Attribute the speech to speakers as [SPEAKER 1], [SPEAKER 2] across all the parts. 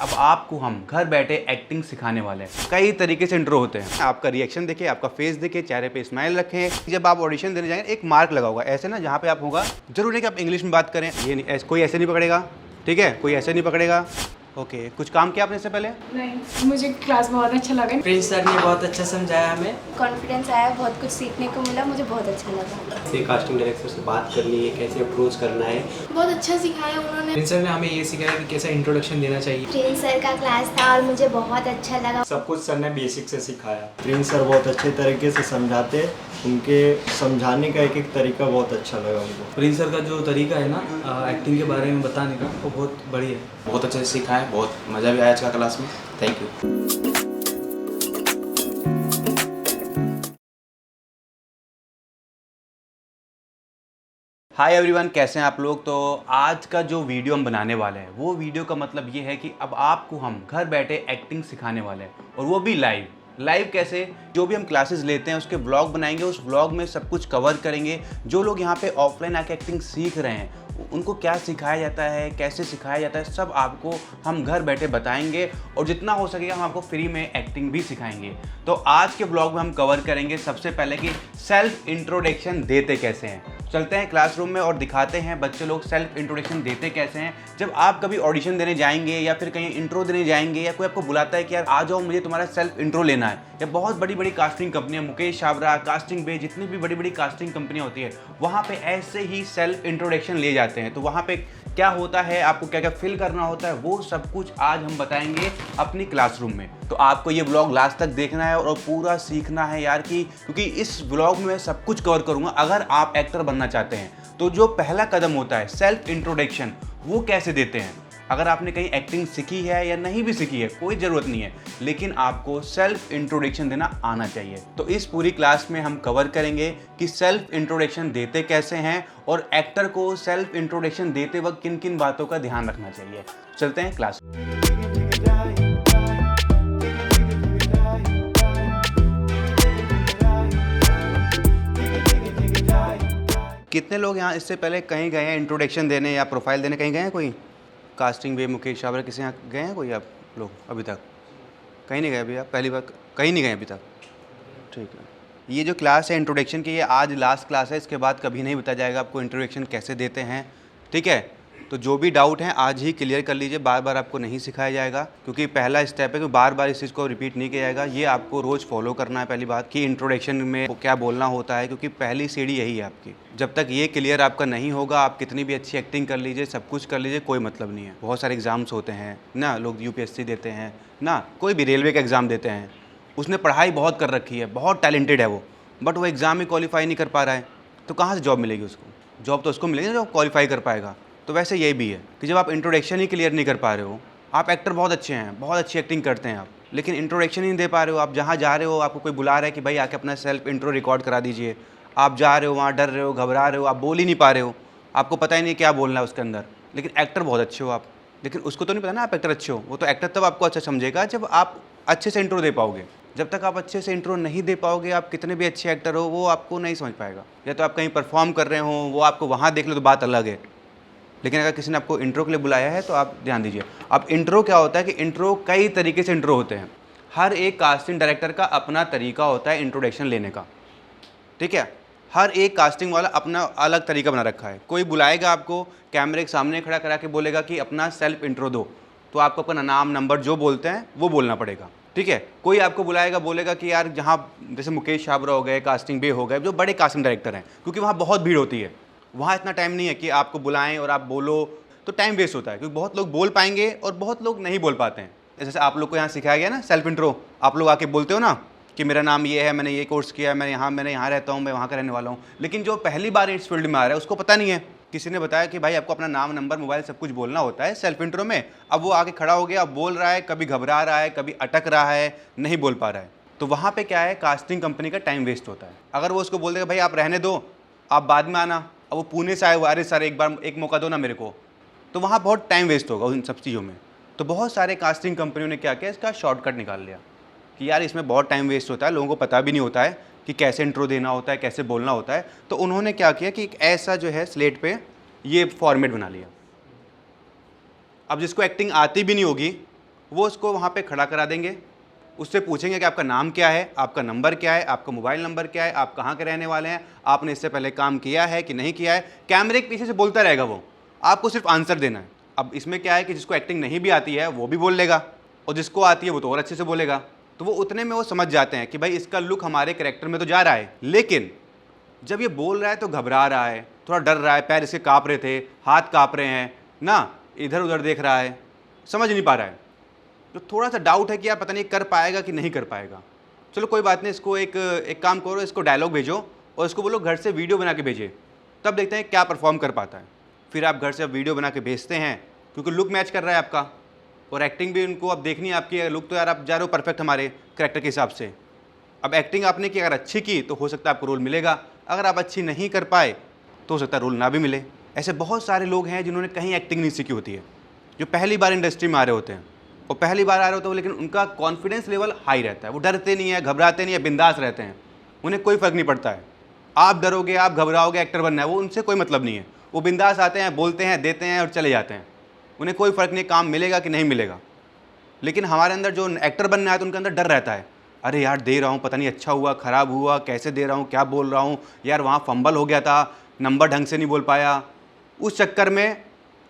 [SPEAKER 1] अब आपको हम घर बैठे एक्टिंग सिखाने वाले हैं। कई तरीके से इंट्रो होते हैं। आपका रिएक्शन देखें, आपका फेस देखें, चेहरे पे स्माइल रखें। जब आप ऑडिशन देने जाएंगे एक मार्क लगा होगा ऐसे ना, जहाँ पे आप होगा जरूरी है कि आप इंग्लिश में बात करें। ये नहीं, कोई ऐसे नहीं पकड़ेगा, ठीक है, कोई ऐसे नहीं पकड़ेगा। ओके, कुछ काम किया आपने इससे पहले?
[SPEAKER 2] नहीं, मुझे क्लास बहुत अच्छा लगा।
[SPEAKER 3] प्रिंस सर ने बहुत अच्छा समझाया हमें,
[SPEAKER 4] कॉन्फिडेंस आया, बहुत कुछ सीखने को मिला, मुझे बहुत अच्छा लगा।
[SPEAKER 3] कैसे कास्टिंग डायरेक्टर से बात करनी है, कैसे अप्रोच करना है,
[SPEAKER 4] बहुत अच्छा सिखाया उन्होंने।
[SPEAKER 5] प्रिंस सर ने हमें ये सिखाया कि कैसा इंट्रोडक्शन देना चाहिए।
[SPEAKER 4] प्रिंस सर का क्लास था और मुझे बहुत अच्छा लगा।
[SPEAKER 6] सब कुछ सर ने बेसिक से सिखाया। प्रिंस सर बहुत अच्छे तरीके से समझाते, उनके समझाने का एक एक तरीका बहुत अच्छा लगा उनको।
[SPEAKER 5] प्रिंस सर का जो तरीका है ना एक्टिंग के बारे में बताने का, वो बहुत बढ़िया है।
[SPEAKER 7] बहुत अच्छे से सीखा है, बहुत मज़ा भी आया आज का क्लास में। Thank you.
[SPEAKER 1] हाय एवरीवन, कैसे हैं आप लोग। तो आज का जो वीडियो हम बनाने वाले हैं, वो वीडियो का मतलब ये है कि अब आपको हम घर बैठे एक्टिंग सिखाने वाले हैं, और वो भी लाइव कैसे? जो भी हम क्लासेस लेते हैं उसके व्लॉग बनाएंगे, उस व्लॉग में सब कुछ कवर करेंगे। जो लोग यहाँ पे ऑफलाइन आके एक्टिंग सीख रहे हैं उनको क्या सिखाया जाता है, कैसे सिखाया जाता है, सब आपको हम घर बैठे बताएंगे, और जितना हो सकेगा हम आपको फ्री में एक्टिंग भी सिखाएंगे। तो आज के ब्लॉग में हम कवर करेंगे सबसे पहले कि सेल्फ इंट्रोडक्शन देते कैसे हैं। चलते हैं क्लासरूम में और दिखाते हैं बच्चे लोग सेल्फ इंट्रोडक्शन देते कैसे हैं। जब आप कभी ऑडिशन देने जाएंगे या फिर कहीं इंट्रो देने जाएंगे, या कोई आपको बुलाता है कि यार आ जाओ, मुझे तुम्हारा सेल्फ इंट्रो लेना है, या बहुत बड़ी बड़ी कास्टिंग कंपनियां, मुकेश छाबड़ा, कास्टिंग बे, जितनी भी बड़ी बड़ी कास्टिंग कंपनियां होती है, वहाँ पे ऐसे ही सेल्फ इंट्रोडक्शन ले जाते हैं। तो वहाँ पे क्या होता है, आपको क्या क्या फिल करना होता है, वो सब कुछ आज हम बताएंगे अपनी क्लासरूम में। तो आपको ये व्लॉग लास्ट तक देखना है और पूरा सीखना है यार, क्योंकि इस व्लॉग में मैं सब कुछ कवर करूंगा। अगर आप एक्टर बनना चाहते हैं तो जो पहला कदम होता है सेल्फ इंट्रोडक्शन, वो कैसे देते हैं। अगर आपने कहीं एक्टिंग सीखी है या नहीं भी सीखी है, कोई ज़रूरत नहीं है, लेकिन आपको सेल्फ इंट्रोडक्शन देना आना चाहिए। तो इस पूरी क्लास में हम कवर करेंगे कि सेल्फ इंट्रोडक्शन देते कैसे हैं, और एक्टर को सेल्फ इंट्रोडक्शन देते वक्त किन किन बातों का ध्यान रखना चाहिए। चलते हैं क्लास। कितने लोग यहाँ इससे पहले कहीं गए हैं इंट्रोडक्शन देने या प्रोफाइल देने? कहीं गए हैं कोई? कास्टिंग बे, मुकेश छाबड़ा, किसी यहाँ गए हैं कोई आप लोग? अभी तक कहीं नहीं गए? अभी आप पहली बार कहीं नहीं गए अभी तक? ठीक है। ये जो क्लास है इंट्रोडक्शन की, ये आज लास्ट क्लास है। इसके बाद कभी नहीं बताया जाएगा आपको इंट्रोडक्शन कैसे देते हैं, ठीक है। तो जो भी डाउट हैं आज ही क्लियर कर लीजिए, बार बार आपको नहीं सिखाया जाएगा, क्योंकि पहला स्टेप है कि बार बार इस चीज़ को रिपीट नहीं किया जाएगा। ये आपको रोज़ फॉलो करना है। पहली बात कि इंट्रोडक्शन में क्या बोलना होता है, क्योंकि पहली सीढ़ी यही है आपकी। जब तक ये क्लियर आपका नहीं होगा, आप कितनी भी अच्छी एक्टिंग कर लीजिए, सब कुछ कर लीजिए, कोई मतलब नहीं है। बहुत सारे एग्ज़ाम्स होते हैं ना, लोग UPSC देते हैं ना, कोई भी रेलवे का एग्ज़ाम देते हैं, उसने पढ़ाई बहुत कर रखी है, बहुत टैलेंटेड है वो, बट वो एग्ज़ाम में क्वालिफाई नहीं कर पा रहा है, तो कहाँ से जॉब मिलेगी उसको? जॉब तो उसको मिलेगी जो क्वालिफाई कर पाएगा। तो वैसे ये भी है कि जब आप इंट्रोडक्शन ही क्लियर नहीं कर पा रहे हो, आप एक्टर बहुत अच्छे हैं, बहुत अच्छी एक्टिंग करते हैं आप, लेकिन इंट्रोडक्शन ही नहीं दे पा रहे हो। आप जहाँ जा रहे हो, आपको कोई बुला रहा है कि भाई आके अपना सेल्फ इंट्रो रिकॉर्ड करा दीजिए, आप जा रहे हो, वहाँ डर रहे हो, घबरा रहे हो, आप बोल ही नहीं पा रहे हो, आपको पता ही नहीं क्या बोलना है उसके अंदर, लेकिन एक्टर बहुत अच्छे हो आप, लेकिन उसको तो नहीं पता ना आप एक्टर अच्छे हो। वो तो एक्टर तब आपको अच्छा समझेगा जब आप अच्छे से इंट्रो दे पाओगे। जब तक आप अच्छे से इंट्रो नहीं दे पाओगे, आप कितने भी अच्छे एक्टर हो, वो आपको नहीं समझ पाएगा। या तो आप कहीं परफॉर्म कर रहे हो, वो आपको वहाँ देख लो तो बात अलग है, लेकिन अगर किसी ने आपको इंट्रो के लिए बुलाया है तो आप ध्यान दीजिए। अब इंट्रो क्या होता है कि इंट्रो कई तरीके से इंट्रो होते हैं। हर एक कास्टिंग डायरेक्टर का अपना तरीका होता है इंट्रोडक्शन लेने का, ठीक है। हर एक कास्टिंग वाला अपना अलग तरीका बना रखा है। कोई बुलाएगा आपको, कैमरे के सामने खड़ा करा के बोलेगा कि अपना सेल्फ इंट्रो दो, तो आपको अपना नाम नंबर जो बोलते हैं वो बोलना पड़ेगा, ठीक है। कोई आपको बुलाएगा, बोलेगा कि यार जहाँ जैसे मुकेश छाबड़ा हो गए, कास्टिंग बे हो गए, जो बड़े कास्टिंग डायरेक्टर हैं, क्योंकि वहाँ बहुत भीड़ होती है, वहाँ इतना टाइम नहीं है कि आपको बुलाएं और आप बोलो, तो टाइम वेस्ट होता है, क्योंकि बहुत लोग बोल पाएंगे और बहुत लोग नहीं बोल पाते हैं। जैसे आप लोग को यहाँ सिखाया गया ना सेल्फ इंट्रो, आप लोग आके बोलते हो ना कि मेरा नाम ये है, मैंने ये कोर्स किया है, मैंने यहाँ रहता हूँ, मैं वहाँ का रहने वाला हूँ। लेकिन जो पहली बार इस फील्ड में आ रहा है उसको पता नहीं है, किसी ने बताया कि भाई आपको अपना नाम नंबर मोबाइल सब कुछ बोलना होता है सेल्फ इंट्रो में। अब वो आके खड़ा हो गया, अब बोल रहा है, कभी घबरा रहा है, कभी अटक रहा है, नहीं बोल पा रहा है, तो वहाँ पे क्या है, कास्टिंग कंपनी का टाइम वेस्ट होता है। अगर वो उसको बोल देगा भाई आप रहने दो, आप बाद में आना, अब वो पुणे से आए हुआ, अरे सर एक मौका दो ना मेरे को, तो वहाँ बहुत टाइम वेस्ट होगा उन सब चीज़ों में। तो बहुत सारे कास्टिंग कंपनियों ने क्या किया, इसका शॉर्टकट निकाल लिया कि यार इसमें बहुत टाइम वेस्ट होता है, लोगों को पता भी नहीं होता है कि कैसे इंट्रो देना होता है, कैसे बोलना होता है। तो उन्होंने क्या किया कि एक ऐसा जो है स्लेट पे ये फॉर्मेट बना लिया। अब जिसको एक्टिंग आती भी नहीं होगी वो उसको वहाँ पे खड़ा करा देंगे, उससे पूछेंगे कि आपका नाम क्या है, आपका नंबर क्या है, आपका मोबाइल नंबर क्या है, आप कहाँ के रहने वाले हैं, आपने इससे पहले काम किया है कि नहीं किया है। कैमरे के पीछे से बोलता रहेगा वो, आपको सिर्फ आंसर देना है। अब इसमें क्या है कि जिसको एक्टिंग नहीं भी आती है वो भी बोल लेगा, और जिसको आती है वो तो और अच्छे से बोलेगा। तो वो उतने में वो समझ जाते हैं कि भाई इसका लुक हमारे कैरेक्टर में तो जा रहा है, लेकिन जब ये बोल रहा है तो घबरा रहा है, थोड़ा डर रहा है, पैर इसके काँप रहे थे, हाथ काँप रहे हैं ना, इधर उधर देख रहा है, समझ नहीं पा रहा है, तो थोड़ा सा डाउट है कि यार पता नहीं कर पाएगा कि नहीं कर पाएगा। चलो कोई बात नहीं, इसको एक काम करो, इसको डायलॉग भेजो और इसको बोलो घर से वीडियो बना के भेजे, तब देखते हैं क्या परफॉर्म कर पाता है। फिर आप घर से वीडियो बना के भेजते हैं, क्योंकि लुक मैच कर रहा है आपका, और एक्टिंग भी उनको अब देखनी है आपकी। लुक तो यार आप जा रहे हो परफेक्ट हमारे कैरेक्टर के हिसाब से। अब एक्टिंग आपने की, अगर अच्छी की तो हो सकता है आपको रोल मिलेगा, अगर आप अच्छी नहीं कर पाए तो हो सकता है रोल ना भी मिले। ऐसे बहुत सारे लोग हैं जिन्होंने कहीं एक्टिंग नहीं सीखी होती है, जो पहली बार इंडस्ट्री में आ रहे होते हैं, और पहली बार आ रहे होते हैं, लेकिन उनका कॉन्फिडेंस लेवल हाई रहता है, वो डरते नहीं है, घबराते नहीं है, बिंदास रहते हैं, उन्हें कोई फ़र्क नहीं पड़ता है। आप डरोगे, आप घबराओगे, एक्टर बनना है, वो उनसे कोई मतलब नहीं है, वो बिंदास आते हैं, बोलते हैं, देते हैं और चले जाते हैं, उन्हें कोई फ़र्क नहीं काम मिलेगा कि नहीं मिलेगा। लेकिन हमारे अंदर जो एक्टर बनना है तो उनके अंदर डर रहता है, अरे यार दे रहा हूँ, पता नहीं अच्छा हुआ ख़राब हुआ, कैसे दे रहा हूँ, क्या बोल रहा हूँ, यार वहाँ फंबल हो गया था, नंबर ढंग से नहीं बोल पाया, उस चक्कर में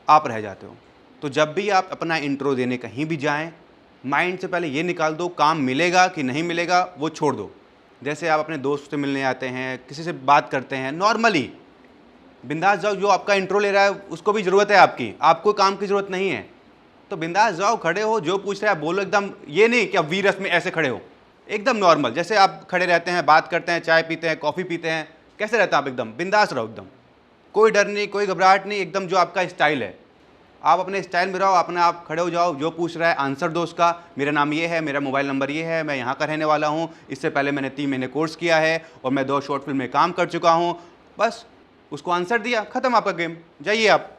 [SPEAKER 1] आप रह जाते हो। तो जब भी आप अपना इंट्रो देने कहीं भी जाएं, माइंड से पहले ये निकाल दो काम मिलेगा कि नहीं मिलेगा, वो छोड़ दो। जैसे आप अपने दोस्त से मिलने आते हैं, किसी से बात करते हैं, नॉर्मली बिंदास जाओ, जो आपका इंट्रो ले रहा है उसको भी ज़रूरत है आपकी, आपको काम की ज़रूरत नहीं है, तो बिंदास जाओ, खड़े हो, जो पूछ रहे हैं बोलो, एकदम ये नहीं कि आप वी रस में ऐसे खड़े हो, एकदम नॉर्मल जैसे आप खड़े रहते हैं, बात करते हैं, चाय पीते हैं, कॉफ़ी पीते हैं, कैसे रहते हैं आप, एकदम बिंदास रहो, एकदम कोई डर नहीं, कोई घबराहट नहीं, एकदम जो आपका स्टाइल है आप अपने स्टाइल में रहो, अपने आप खड़े हो जाओ, जो पूछ रहा है आंसर दो उसका, मेरा नाम ये है, मेरा मोबाइल नंबर ये है, मैं यहाँ का रहने वाला हूँ, इससे पहले मैंने 3 महीने कोर्स किया है और मैं 2 शॉर्ट फिल्म में काम कर चुका हूँ, बस उसको आंसर दिया, ख़त्म आपका गेम, जाइए आप।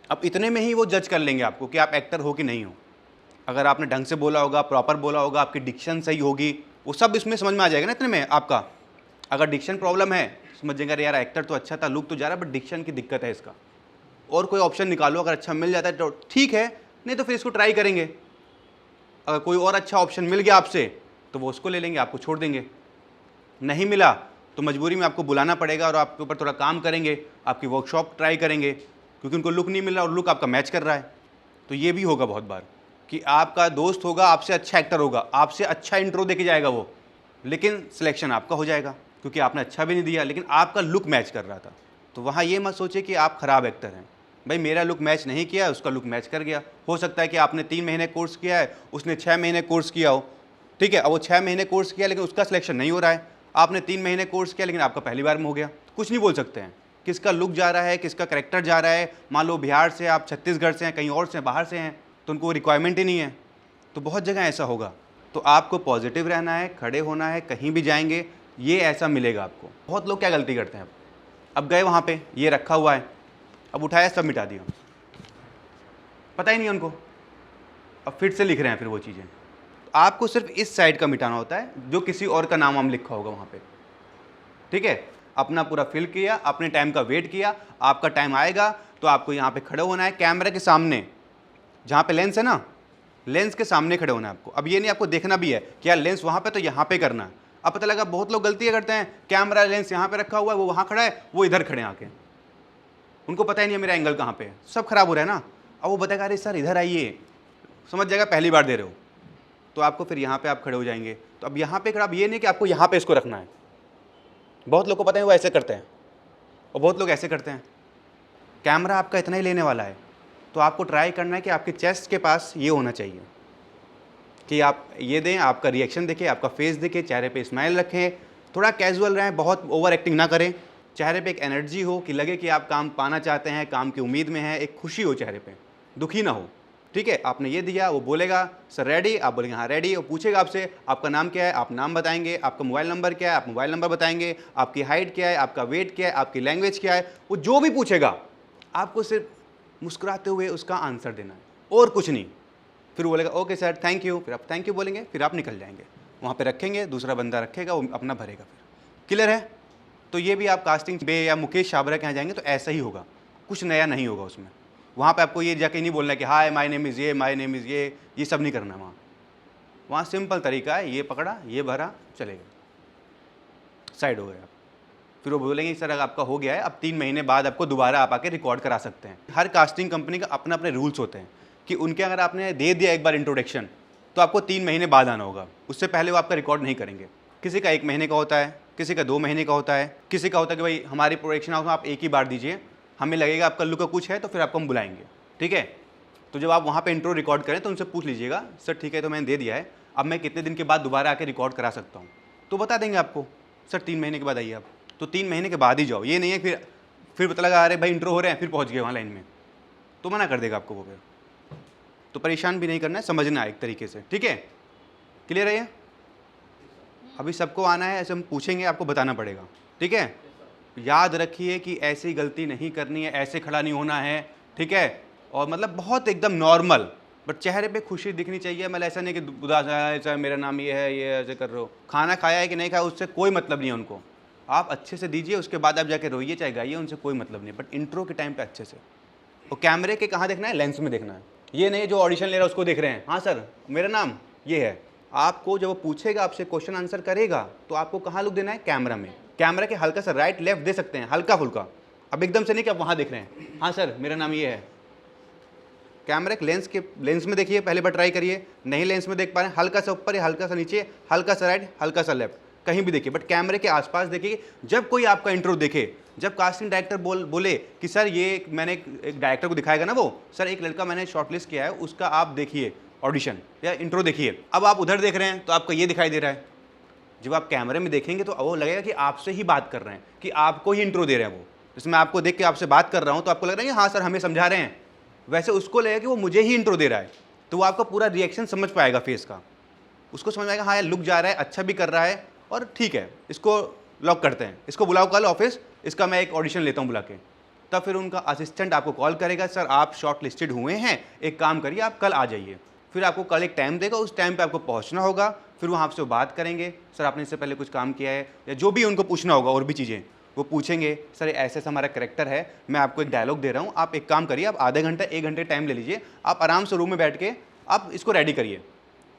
[SPEAKER 1] अब इतने में ही वो जज कर लेंगे आपको कि आप एक्टर हो कि नहीं हो। अगर आपने ढंग से बोला होगा, प्रॉपर बोला होगा, आपकी डिक्शन सही होगी, वो सब इसमें समझ में आ जाएगा ना इतने में आपका। अगर डिक्शन प्रॉब्लम है समझेंगे अरे यार एक्टर तो अच्छा था, लुक तो जा रहा है, बट डिक्शन की दिक्कत है इसका, और कोई ऑप्शन निकालो, अगर अच्छा मिल जाता है तो ठीक है, नहीं तो फिर इसको ट्राई करेंगे। अगर कोई और अच्छा ऑप्शन मिल गया आपसे तो वो उसको ले लेंगे, आपको छोड़ देंगे। नहीं मिला तो मजबूरी में आपको बुलाना पड़ेगा और आपके ऊपर थोड़ा काम करेंगे, आपकी वर्कशॉप ट्राई करेंगे, क्योंकि उनको लुक नहीं मिल रहा और लुक आपका मैच कर रहा है। तो ये भी होगा बहुत बार कि आपका दोस्त होगा, आपसे अच्छा एक्टर होगा, आपसे अच्छा इंट्रो देके जाएगा वो, लेकिन सिलेक्शन आपका हो जाएगा क्योंकि आपने अच्छा भी नहीं दिया, लेकिन आपका लुक मैच कर रहा था। तो वहाँ ये मत सोचिए कि आप ख़राब एक्टर हैं, भाई मेरा लुक मैच नहीं किया, उसका लुक मैच कर गया। हो सकता है कि आपने 3 महीने कोर्स किया है, उसने 6 महीने कोर्स किया हो, ठीक है, अब वो 6 महीने कोर्स किया लेकिन उसका सिलेक्शन नहीं हो रहा है, आपने 3 महीने कोर्स किया लेकिन आपका पहली बार में हो गया। कुछ नहीं बोल सकते हैं किसका लुक जा रहा है, किसका करेक्टर जा रहा है। मान लो बिहार से, आप छत्तीसगढ़ से हैं, कहीं और से बाहर से हैं, तो उनको रिक्वायरमेंट ही नहीं है। तो बहुत जगह ऐसा होगा, तो आपको पॉजिटिव रहना है, खड़े होना है, कहीं भी जाएंगे ये ऐसा मिलेगा आपको। बहुत लोग क्या गलती करते हैं, अब गए वहाँ पे, ये रखा हुआ है, अब उठाया सब मिटा दिया, पता ही नहीं उनको, अब फिर से लिख रहे हैं फिर वो चीज़ें। आपको सिर्फ इस साइड का मिटाना होता है जो किसी और का नाम वाम लिखा होगा वहाँ पे, ठीक है। अपना पूरा फिल किया, अपने टाइम का वेट किया, आपका टाइम आएगा तो आपको यहाँ पे खड़े होना है कैमरे के सामने, जहाँ पे लेंस है ना, लेंस के सामने खड़े होना है आपको। अब ये नहीं आपको देखना भी है कि यार लेंस वहाँ पे तो यहाँ पे करना है। अब पता लगा बहुत लोग गलतियाँ करते हैं, कैमरा लेंस यहाँ पे रखा हुआ है, वो वहाँ खड़ा है, वो इधर खड़े आके, उनको पता ही नहीं है मेरा एंगल कहाँ पे है, सब खराब हो रहा है ना। अब वो बताएगा अरे सर इधर आइए, समझ जाएगा पहली बार दे रहे हो, तो आपको फिर यहाँ पे आप खड़े हो जाएंगे। तो अब यहाँ पे खड़ा, अब ये नहीं कि आपको यहाँ पे इसको रखना है, बहुत लोग को पता है वो ऐसे करते हैं और बहुत लोग ऐसे करते हैं। कैमरा आपका इतना ही लेने वाला है, तो आपको ट्राई करना है कि आपके चेस्ट के पास ये होना चाहिए कि आप ये दें, आपका रिएक्शन देखें, आपका फेस देखें, चेहरे पे स्माइल रखें, थोड़ा कैजुअल रहें, बहुत ओवर एक्टिंग ना करें। चेहरे पे एक एनर्जी हो कि लगे कि आप काम पाना चाहते हैं, काम की उम्मीद में हैं, एक खुशी हो चेहरे पे, दुखी ना हो, ठीक है। आपने ये दिया, वो बोलेगा सर रेडी, आप बोलेंगे हाँ रेडी, वो पूछेगा आपसे आपका नाम क्या है, आप नाम बताएंगे, आपका मोबाइल नंबर क्या है, आप मोबाइल नंबर बताएंगे, आपकी हाइट क्या है, आपका वेट क्या है, आपकी लैंग्वेज क्या है, वो जो भी पूछेगा आपको सिर्फ मुस्कुराते हुए उसका आंसर देना है और कुछ नहीं। फिर वो बोलेगा ओके सर थैंक यू, फिर आप थैंक यू बोलेंगे, फिर आप निकल जाएंगे, वहाँ पे रखेंगे, दूसरा बंदा रखेगा, वो अपना भरेगा। फिर क्लियर है। तो ये भी आप कास्टिंग बे या मुकेश छाबड़ा के यहाँ जाएंगे तो ऐसा ही होगा, कुछ नया नहीं होगा उसमें। वहाँ पे आपको ये जाके नहीं बोलना है कि हाय माय नेम इज़ ये सब नहीं करना है। वहाँ सिंपल तरीका है, ये पकड़ा, ये भरा, चले गए, साइड हो गए आप। फिर वो बोलेंगे सर अगर आपका हो गया है, अब 3 महीने बाद आपको दोबारा आप आके रिकॉर्ड करा सकते हैं। हर कास्टिंग कंपनी का अपने अपने रूल्स होते हैं कि उनके अगर आपने दे दिया एक बार इंट्रोडक्शन तो आपको 3 महीने बाद आना होगा, उससे पहले वो आपका रिकॉर्ड नहीं करेंगे। किसी का 1 महीने का होता है, किसी का 2 महीने का होता है, किसी का होता है कि भाई हमारी प्रोडक्शन हाउस में आप एक ही बार दीजिए, हमें लगेगा आपका लुक का कुछ है तो फिर आपको हम बुलाएंगे, ठीक है। तो जब आप वहाँ पे इंट्रो रिकॉर्ड करें तो उनसे पूछ लीजिएगा सर ठीक है तो मैंने दे दिया है, अब मैं कितने दिन के बाद दोबारा आके रिकॉर्ड करा सकता हूँ, तो बता देंगे आपको सर 3 महीने के बाद आइए आप। तो 3 महीने के बाद ही जाओ, ये नहीं है फिर पता लगा अरे भाई इंट्रो हो रहे हैं फिर पहुँच गए वहाँ लाइन में, तो मना कर देगा आपको वो। फिर तो परेशान भी नहीं करना है, समझना है एक तरीके से, ठीक है। क्लियर है ये? अभी सबको आना है, ऐसे हम पूछेंगे, आपको बताना पड़ेगा, ठीक है। याद रखिए कि ऐसी गलती नहीं करनी है, ऐसे खड़ा नहीं होना है, ठीक है। और मतलब बहुत एकदम नॉर्मल, बट चेहरे पे खुशी दिखनी चाहिए। मतलब ऐसा नहीं कि उदास ऐसा मेरा नाम ये है, ये ऐसे कर रहे हो। खाना खाया है कि नहीं खाया उससे कोई मतलब नहीं है उनको, आप अच्छे से दीजिए, उसके बाद आप जाके रोइए चाहे गाइए, उनसे कोई मतलब नहीं। बट इंट्रो के टाइम पे अच्छे से, और कैमरे के कहाँ देखना है, लेंस में देखना है। ये नहीं जो ऑडिशन ले रहा है उसको देख रहे हैं, हाँ सर मेरा नाम ये है। आपको जब वो पूछेगा आपसे, क्वेश्चन आंसर करेगा, तो आपको कहाँ लुक देना है, कैमरा में। कैमरा के हल्का सा राइट लेफ्ट दे सकते हैं, हल्का फुल्का। अब एकदम से नहीं कि आप वहाँ देख रहे हैं, हाँ सर मेरा नाम ये है। कैमरा के लेंस में देखिए, पहले बार ट्राई करिए, नहीं लेंस में देख पा रहे हैं, हल्का सा ऊपर या हल्का सा नीचे, हल्का सा राइट, हल्का सा लेफ्ट, कहीं भी देखिए, बट कैमरे के आसपास देखिए। जब कोई आपका इंट्रो देखे, जब कास्टिंग डायरेक्टर बोले कि सर ये मैंने एक डायरेक्टर को दिखाएगा ना, वो सर एक लड़का मैंने शॉर्टलिस्ट किया है, उसका आप देखिए ऑडिशन या इंट्रो देखिए। अब आप उधर देख रहे हैं तो आपको ये दिखाई दे रहा है। जब आप कैमरे में देखेंगे तो वो लगेगा कि आपसे ही बात कर रहे हैं, कि आपको ही इंट्रो दे रहे हैं वो। जैसे मैं आपको देख के आपसे बात कर रहा हूँ तो आपको लग रहा है कि हाँ सर हमें समझा रहे हैं, वैसे उसको लगेगा कि वो मुझे ही इंट्रो दे रहा है। तो वो आपका पूरा रिएक्शन समझ पाएगा फेस का, उसको समझ आएगा हाँ यार लुक जा रहा है, अच्छा भी कर रहा है, और ठीक है इसको लॉक करते हैं, इसको बुलाओ कल ऑफिस, इसका मैं एक ऑडिशन लेता हूँ बुला के। तब फिर उनका असिस्टेंट आपको कॉल करेगा, सर आप शॉर्ट लिस्टेड हुए हैं, एक काम करिए आप कल आ जाइए। फिर आपको कल एक टाइम देगा, उस टाइम पे आपको पहुंचना होगा। फिर वहाँ आपसे बात करेंगे, सर आपने इससे पहले कुछ काम किया है, या जो भी उनको पूछना होगा और भी चीज़ें वो पूछेंगे। सर ऐसे ऐसा हमारा कैरेक्टर है, मैं आपको एक डायलॉग दे रहा हूँ, आप एक काम करिए, आप आधे घंटे 1 घंटे टाइम ले लीजिए, आप आराम से रूम में बैठ के आप इसको रेडी करिए।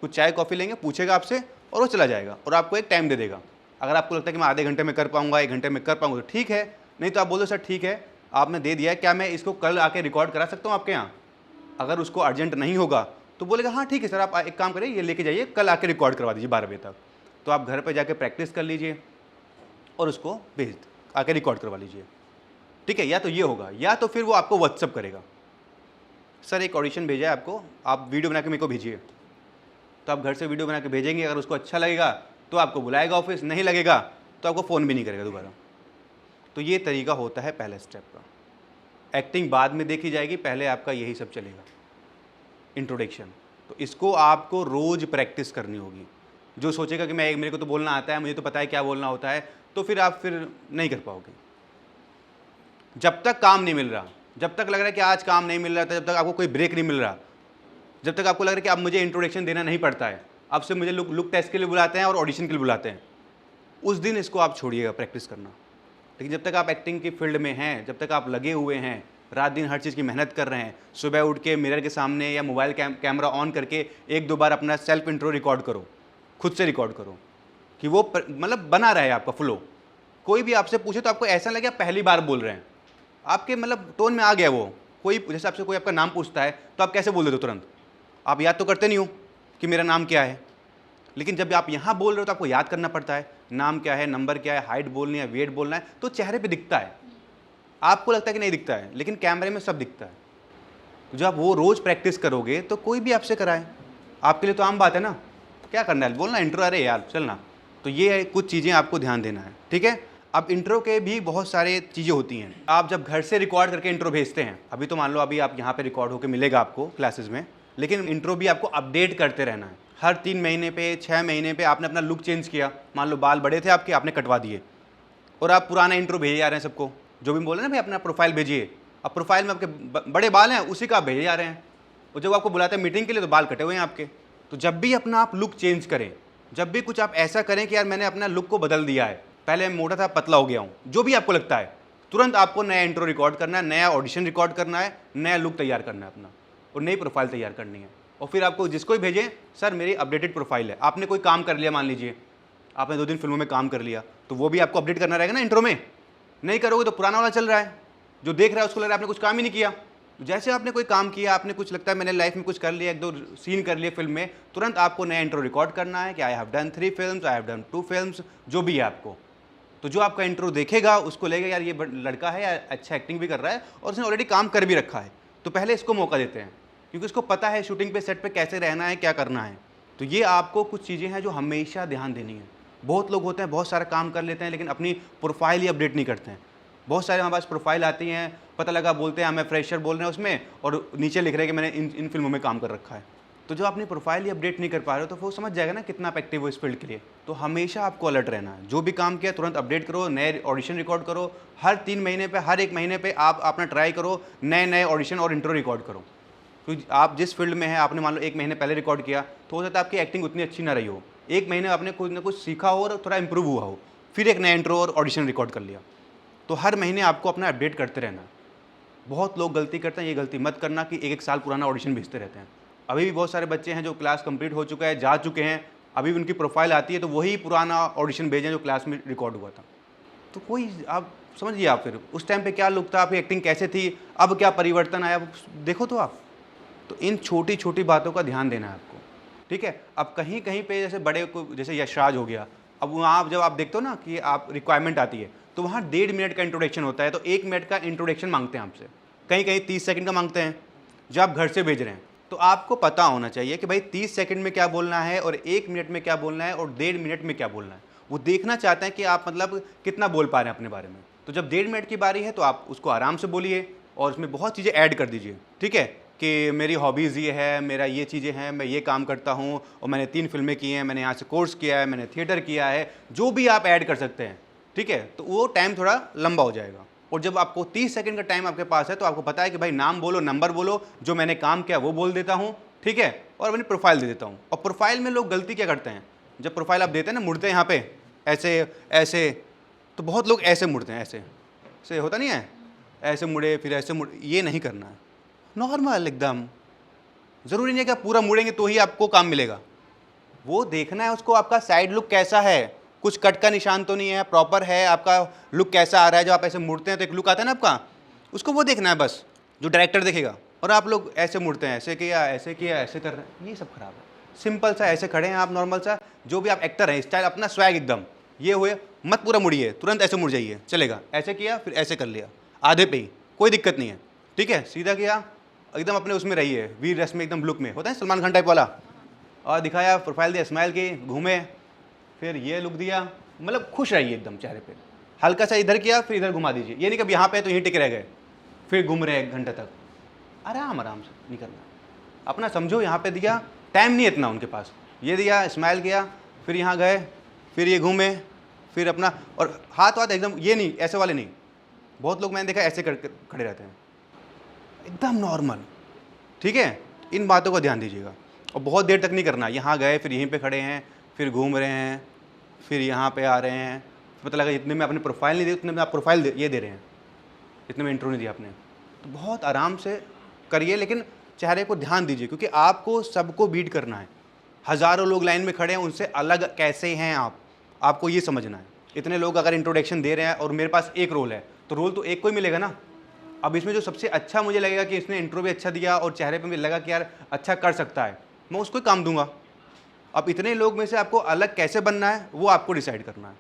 [SPEAKER 1] कुछ चाय कॉफ़ी लेंगे, पूछेगा आपसे और वो चला जाएगा और आपको एक टाइम दे देगा। अगर आपको लगता है कि मैं आधे घंटे में कर पाऊँगा, 1 घंटे में कर पाऊँगा, तो ठीक है, नहीं तो आप बोलो सर ठीक है आपने दे दिया है, क्या मैं इसको कल आके रिकॉर्ड करा सकता हूँ आपके यहाँ। अगर उसको अर्जेंट नहीं होगा तो बोलेगा हाँ ठीक है सर आप एक काम करिए, ये लेके जाइए, कल आके रिकॉर्ड करवा दीजिए 12 बजे तक। तो आप घर पे जाके प्रैक्टिस कर लीजिए और उसको भेज आके रिकॉर्ड करवा लीजिए, ठीक है। या तो ये होगा, या तो फिर वो आपको व्हाट्सअप करेगा, सर एक ऑडिशन भेजा है आपको, आप वीडियो बना के मेरे को भेजिए। तो आप घर से वीडियो बना के भेजेंगे, अगर उसको अच्छा लगेगा तो आपको बुलाएगा ऑफिस, नहीं लगेगा तो आपको फ़ोन भी नहीं करेगा दोबारा। तो ये तरीका होता है पहले स्टेप का। एक्टिंग बाद में देखी जाएगी, पहले आपका यही सब चलेगा, इंट्रोडक्शन। तो इसको आपको रोज़ प्रैक्टिस करनी होगी। जो सोचेगा कि मैं मेरे को तो बोलना आता है, मुझे तो पता है क्या बोलना होता है, तो फिर आप नहीं कर पाओगे। जब तक काम नहीं मिल रहा, जब तक लग रहा है कि आज काम नहीं मिल रहा था, जब तक आपको कोई ब्रेक नहीं मिल रहा, जब तक आपको लग रहा है कि अब मुझे इंट्रोडक्शन देना नहीं पड़ता है, अब से मुझे लुक टेस्ट के लिए बुलाते हैं और ऑडिशन के लिए बुलाते हैं, उस दिन इसको आप छोड़िएगा प्रैक्टिस करना। लेकिन जब तक आप एक्टिंग की फील्ड में हैं, जब तक आप लगे हुए हैं, रात दिन हर चीज़ की मेहनत कर रहे हैं, सुबह उठ के मिरर के सामने या मोबाइल कैमरा ऑन करके 1-2 बार अपना सेल्फ इंट्रो रिकॉर्ड करो, खुद से रिकॉर्ड करो, कि वो मतलब बना रहे आपका फ्लो। कोई भी आपसे पूछे तो आपको ऐसा लगे आप पहली बार बोल रहे हैं, आपके मतलब टोन में आ गया वो। कोई जैसे आपसे कोई आपका नाम पूछता है तो आप कैसे बोल देते हो तुरंत, आप याद तो करते नहीं हो कि मेरा नाम क्या है, लेकिन जब आप यहाँ बोल रहे हो तो आपको याद करना पड़ता है, नाम क्या है, नंबर क्या है, हाइट बोलनी है, वेट बोलना है, तो चेहरे पे दिखता है। आपको लगता है कि नहीं दिखता है, लेकिन कैमरे में सब दिखता है। तो जब आप वो रोज़ प्रैक्टिस करोगे तो कोई भी आपसे कराए, आपके लिए तो आम बात है ना, क्या करना है बोलना इंट्रो, अरे यार चलना। तो ये कुछ चीज़ें आपको ध्यान देना है, ठीक है। अब इंट्रो के भी बहुत सारे चीज़ें होती हैं। आप जब घर से रिकॉर्ड करके इंट्रो भेजते हैं, अभी तो मान लो अभी आप यहाँ पे रिकॉर्ड होकर मिलेगा आपको क्लासेस में, लेकिन इंट्रो भी आपको अपडेट करते रहना है। हर 3 महीने पे, 6 महीने पे आपने अपना लुक चेंज किया, मान लो बाल बड़े थे आपके, आपने कटवा दिए, और आप पुराना इंट्रो भेजे जा रहे हैं सबको। जो भी बोले ना भाई अपना प्रोफाइल भेजिए, अब प्रोफाइल में आपके बड़े बाल हैं, उसी का आप भेजे जा रहे हैं। और जब आपको बुलाते हैं मीटिंग के लिए तो बाल कटे हुए हैं आपके। तो जब भी अपना आप लुक चेंज करें, जब भी कुछ आप ऐसा करें कि यार मैंने अपना लुक को बदल दिया है, पहले मैं मोटा था पतला हो गया हूँ, जो भी आपको लगता है, तुरंत आपको नया इंट्रो रिकॉर्ड करना है, नया ऑडिशन रिकॉर्ड करना है, नया लुक तैयार करना है अपना, और नई प्रोफाइल तैयार करनी है। और फिर आपको जिसको भी भेजें, सर मेरी अपडेटेड प्रोफाइल है। आपने कोई काम कर लिया, मान लीजिए आपने 2 दिन फिल्मों में काम कर लिया, तो वो भी आपको अपडेट करना रहेगा ना इंट्रो में। नहीं करोगे तो पुराना वाला चल रहा है, जो देख रहा है उसको लग रहा है आपने कुछ काम ही नहीं किया। जैसे आपने कोई काम किया, आपने कुछ लगता है मैंने लाइफ में कुछ कर लिया, 1-2 सीन कर लिए फिल्म में, तुरंत आपको नया इंट्रो रिकॉर्ड करना है कि I have done 3 films, I have done 2 films, जो भी है आपको। तो जो आपका इंट्रो देखेगा उसको लगेगा यार ये लड़का है, यार अच्छा एक्टिंग भी कर रहा है और उसने ऑलरेडी काम कर भी रखा है, तो पहले इसको मौका देते हैं, क्योंकि उसको पता है शूटिंग पे, सेट पे कैसे रहना है, क्या करना है। तो ये आपको कुछ चीज़ें हैं जो हमेशा ध्यान देनी है। बहुत लोग होते हैं बहुत सारा काम कर लेते हैं लेकिन अपनी प्रोफाइल ही अपडेट नहीं करते हैं। बहुत सारे हमारे पास प्रोफाइल आती हैं, पता लगा बोलते हैं हमें फ्रेशर बोल रहे हैं उसमें, और नीचे लिख रहे हैं कि मैंने इन फिल्मों में काम कर रखा है। तो जो अपनी प्रोफाइल ही अपडेट नहीं कर पा रहे हो तो वो समझ जाएगा ना कितना आप एक्टिव हो इस फील्ड के लिए। तो हमेशा आपको अलर्ट रहना है, जो भी काम किया तुरंत अपडेट करो, नए ऑडिशन रिकॉर्ड करो। हर 3 महीने पे, हर 1 महीने पे आप अपना ट्राई करो, नए ऑडिशन और इंट्रो रिकॉर्ड करो। क्योंकि आप जिस फील्ड में हैं, आपने मान लो 1 महीने पहले रिकॉर्ड किया तो हो सकता है आपकी एक्टिंग उतनी अच्छी ना रही हो, 1 महीने आपने कुछ ना कुछ सीखा हो और थोड़ा इंप्रूव हुआ हो, फिर एक नया इंट्रो और ऑडिशन रिकॉर्ड कर लिया। तो हर महीने आपको अपना अपडेट करते रहना है। बहुत लोग गलती करते हैं, ये गलती मत करना कि 1-1 साल पुराना ऑडिशन भेजते रहते हैं। अभी भी बहुत सारे बच्चे हैं जो क्लास कंप्लीट हो चुका है, जा चुके हैं, अभी भी उनकी प्रोफाइल आती है तो वही पुराना ऑडिशन भेजें जो क्लास में रिकॉर्ड हुआ था। तो कोई आप समझिए, आप फिर उस टाइम पे क्या लुक था, आपकी एक्टिंग कैसे थी, अब क्या परिवर्तन आया, देखो तो आप। तो इन छोटी छोटी बातों का ध्यान देना है आपको, ठीक है। अब कहीं कहीं पे जैसे बड़े को, जैसे यशराज हो गया, अब वहाँ जब आप देखते हो ना कि आप रिक्वायरमेंट आती है तो वहाँ 1.5 मिनट का इंट्रोडक्शन होता है, तो 1 मिनट का इंट्रोडक्शन मांगते हैं आपसे, कहीं कहीं 30 सेकंड का मांगते हैं। जब आप घर से भेज रहे हैं तो आपको पता होना चाहिए कि भाई 30 सेकंड में क्या बोलना है और 1 मिनट में क्या बोलना है और 1.5 मिनट में क्या बोलना है। वो देखना चाहते हैं कि आप मतलब कितना बोल पा रहे हैं अपने बारे में। तो जब 1.5 मिनट की बारी है तो आप उसको आराम से बोलिए और उसमें बहुत चीज़ें ऐड कर दीजिए, ठीक है, कि मेरी हॉबीज़ ये है, मेरा ये चीज़ें हैं, मैं ये काम करता हूँ और मैंने 3 फिल्में की हैं, मैंने यहाँ से कोर्स किया है, मैंने थिएटर किया है, जो भी आप ऐड कर सकते हैं, ठीक है। तो वो टाइम थोड़ा लंबा हो जाएगा। और जब आपको 30 सेकंड का टाइम आपके पास है तो आपको पता है कि भाई नाम बोलो, नंबर बोलो, जो मैंने काम किया वो बोल देता हूँ, ठीक है, और अपनी प्रोफाइल दे देता हूँ। और प्रोफाइल में लोग गलती क्या करते हैं, जब प्रोफाइल आप देते हैं ना, मुड़ते हैं यहाँ पे ऐसे ऐसे, तो बहुत लोग ऐसे मुड़ते हैं, ऐसे होता नहीं है, ऐसे मुड़े फिर ऐसे मुड़े, ये नहीं करना है, नॉर्मल एकदम। ज़रूरी नहीं है कि आप पूरा मुड़ेंगे तो ही आपको काम मिलेगा, वो देखना है उसको आपका साइड लुक कैसा है, कुछ कट का निशान तो नहीं है, प्रॉपर है, आपका लुक कैसा आ रहा है। जब आप ऐसे मुड़ते हैं तो एक लुक आता है ना आपका, उसको वो देखना है बस, जो डायरेक्टर देखेगा। और आप लोग ऐसे मुड़ते हैं, ऐसे किया, ऐसे कर रहे हैं, ये सब खराब है। सिंपल सा ऐसे खड़े हैं आप, नॉर्मल सा, जो भी आप एक्टर हैं, स्टाइल अपना स्वैग एकदम ये हुए, मत पूरा मुड़िए, तुरंत ऐसे मुड़ जाइए, चलेगा। ऐसे किया फिर ऐसे कर लिया, आधे पे ही, कोई दिक्कत नहीं है, ठीक है। सीधा किया, एकदम अपने उसमें रहिए, वीर रस में एकदम लुक में, होता है सलमान खान टाइप वाला, और दिखाया, प्रोफाइल दिया, स्माइल की, घूमे, फिर ये लुक दिया, मतलब खुश रहिए एकदम चेहरे पे। हल्का सा इधर किया फिर इधर घुमा दीजिए, ये नहीं कि यहाँ पे तो यहीं टिके रह गए, फिर घूम रहे 1 घंटे तक, आराम से नहीं करना। अपना समझो यहाँ पे दिया, टाइम नहीं है इतना उनके पास, ये दिया, स्माइल किया, फिर यहाँ गए, फिर ये घूमे, फिर अपना, और हाथ एकदम ये नहीं, ऐसे वाले नहीं। बहुत लोग मैंने देखा ऐसे खड़े रहते हैं, एकदम नॉर्मल, ठीक है। इन बातों का ध्यान दीजिएगा। और बहुत देर तक नहीं करना, यहाँ गए फिर यहीं पे खड़े हैं, फिर घूम रहे हैं, फिर यहाँ पे आ रहे हैं, पता लगा इतने में आपने प्रोफाइल नहीं दी, उतने में आप प्रोफाइल ये दे रहे हैं, इतने में इंट्रो नहीं दिया आपने। तो बहुत आराम से करिए, लेकिन चेहरे को ध्यान दीजिए, क्योंकि आपको सबको बीट करना है। हज़ारों लोग लाइन में खड़े हैं, उनसे अलग कैसे हैं आपको ये समझना है। इतने लोग अगर इंट्रोडक्शन दे रहे हैं और मेरे पास एक रोल है तो रोल तो एक को ही मिलेगा ना। अब इसमें जो सबसे अच्छा मुझे लगेगा कि इसने इंट्रो भी अच्छा दिया और चेहरे पे मुझे लगा कि यार अच्छा कर सकता है, मैं उसको ही काम दूंगा। अब इतने लोग में से आपको अलग कैसे बनना है वो आपको डिसाइड करना है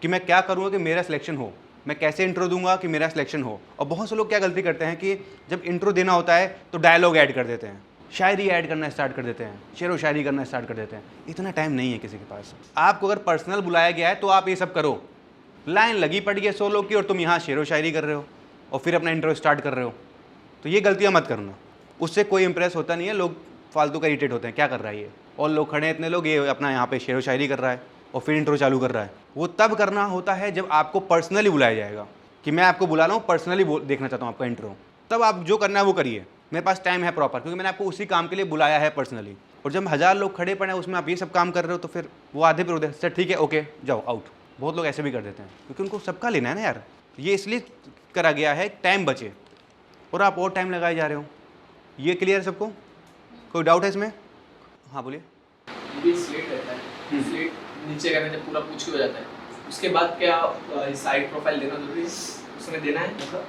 [SPEAKER 1] कि मैं क्या करूँगा कि मेरा सिलेक्शन हो, मैं कैसे इंट्रो दूंगा कि मेरा सिलेक्शन हो। और बहुत से लोग क्या गलती करते हैं कि जब इंट्रो देना होता है तो डायलॉग ऐड कर देते हैं, शायरी ऐड करना स्टार्ट कर देते हैं, शेर व शायरी करना स्टार्ट कर देते हैं। इतना टाइम नहीं है किसी के पास। आपको अगर पर्सनल बुलाया गया है तो आप ये सब करो। लाइन लगी पड़ी है 100 लोग की और तुम यहाँ शेर व शायरी कर रहे हो और फिर अपना इंट्रो स्टार्ट कर रहे हो, तो ये गलतियाँ मत करना। उससे कोई इंप्रेस होता नहीं है, लोग फालतू का इरिटेट होते हैं, क्या कर रहा है ये, और लोग खड़े हैं इतने लोग, ये अपना यहाँ पे शेर व शायरी कर रहा है और फिर इंट्रो चालू कर रहा है। वो तब करना होता है जब आपको पर्सनली बुलाया जाएगा कि मैं आपको बुला रहा हूँ, पर्सनली देखना चाहता हूँ आपका इंट्रो, तब आप जो करना है वो करिए। मेरे पास टाइम है प्रॉपर, क्योंकि मैंने आपको उसी काम के लिए बुलाया है पर्सनली। और जब 1000 लोग खड़े पड़े हैं उसमें आप ये सब काम कर रहे हो तो फिर वो आधे पे होते हैं, सर ठीक है ओके जाओ आउट। बहुत लोग ऐसे भी कर देते हैं क्योंकि उनको सबका लेना है ना यार। ये इसलिए करा गया है टाइम बचे, और आप और टाइम लगाए जा रहे हो। ये क्लियर है सबको? कोई डाउट है इसमें? हाँ बोलिए।
[SPEAKER 8] ये स्लेट रहता है, स्लेट नीचे का जब पूरा पूछ के हो जाता है, उसके बाद क्या साइड प्रोफाइल देना जरूरी है? उसमें देना है मतलब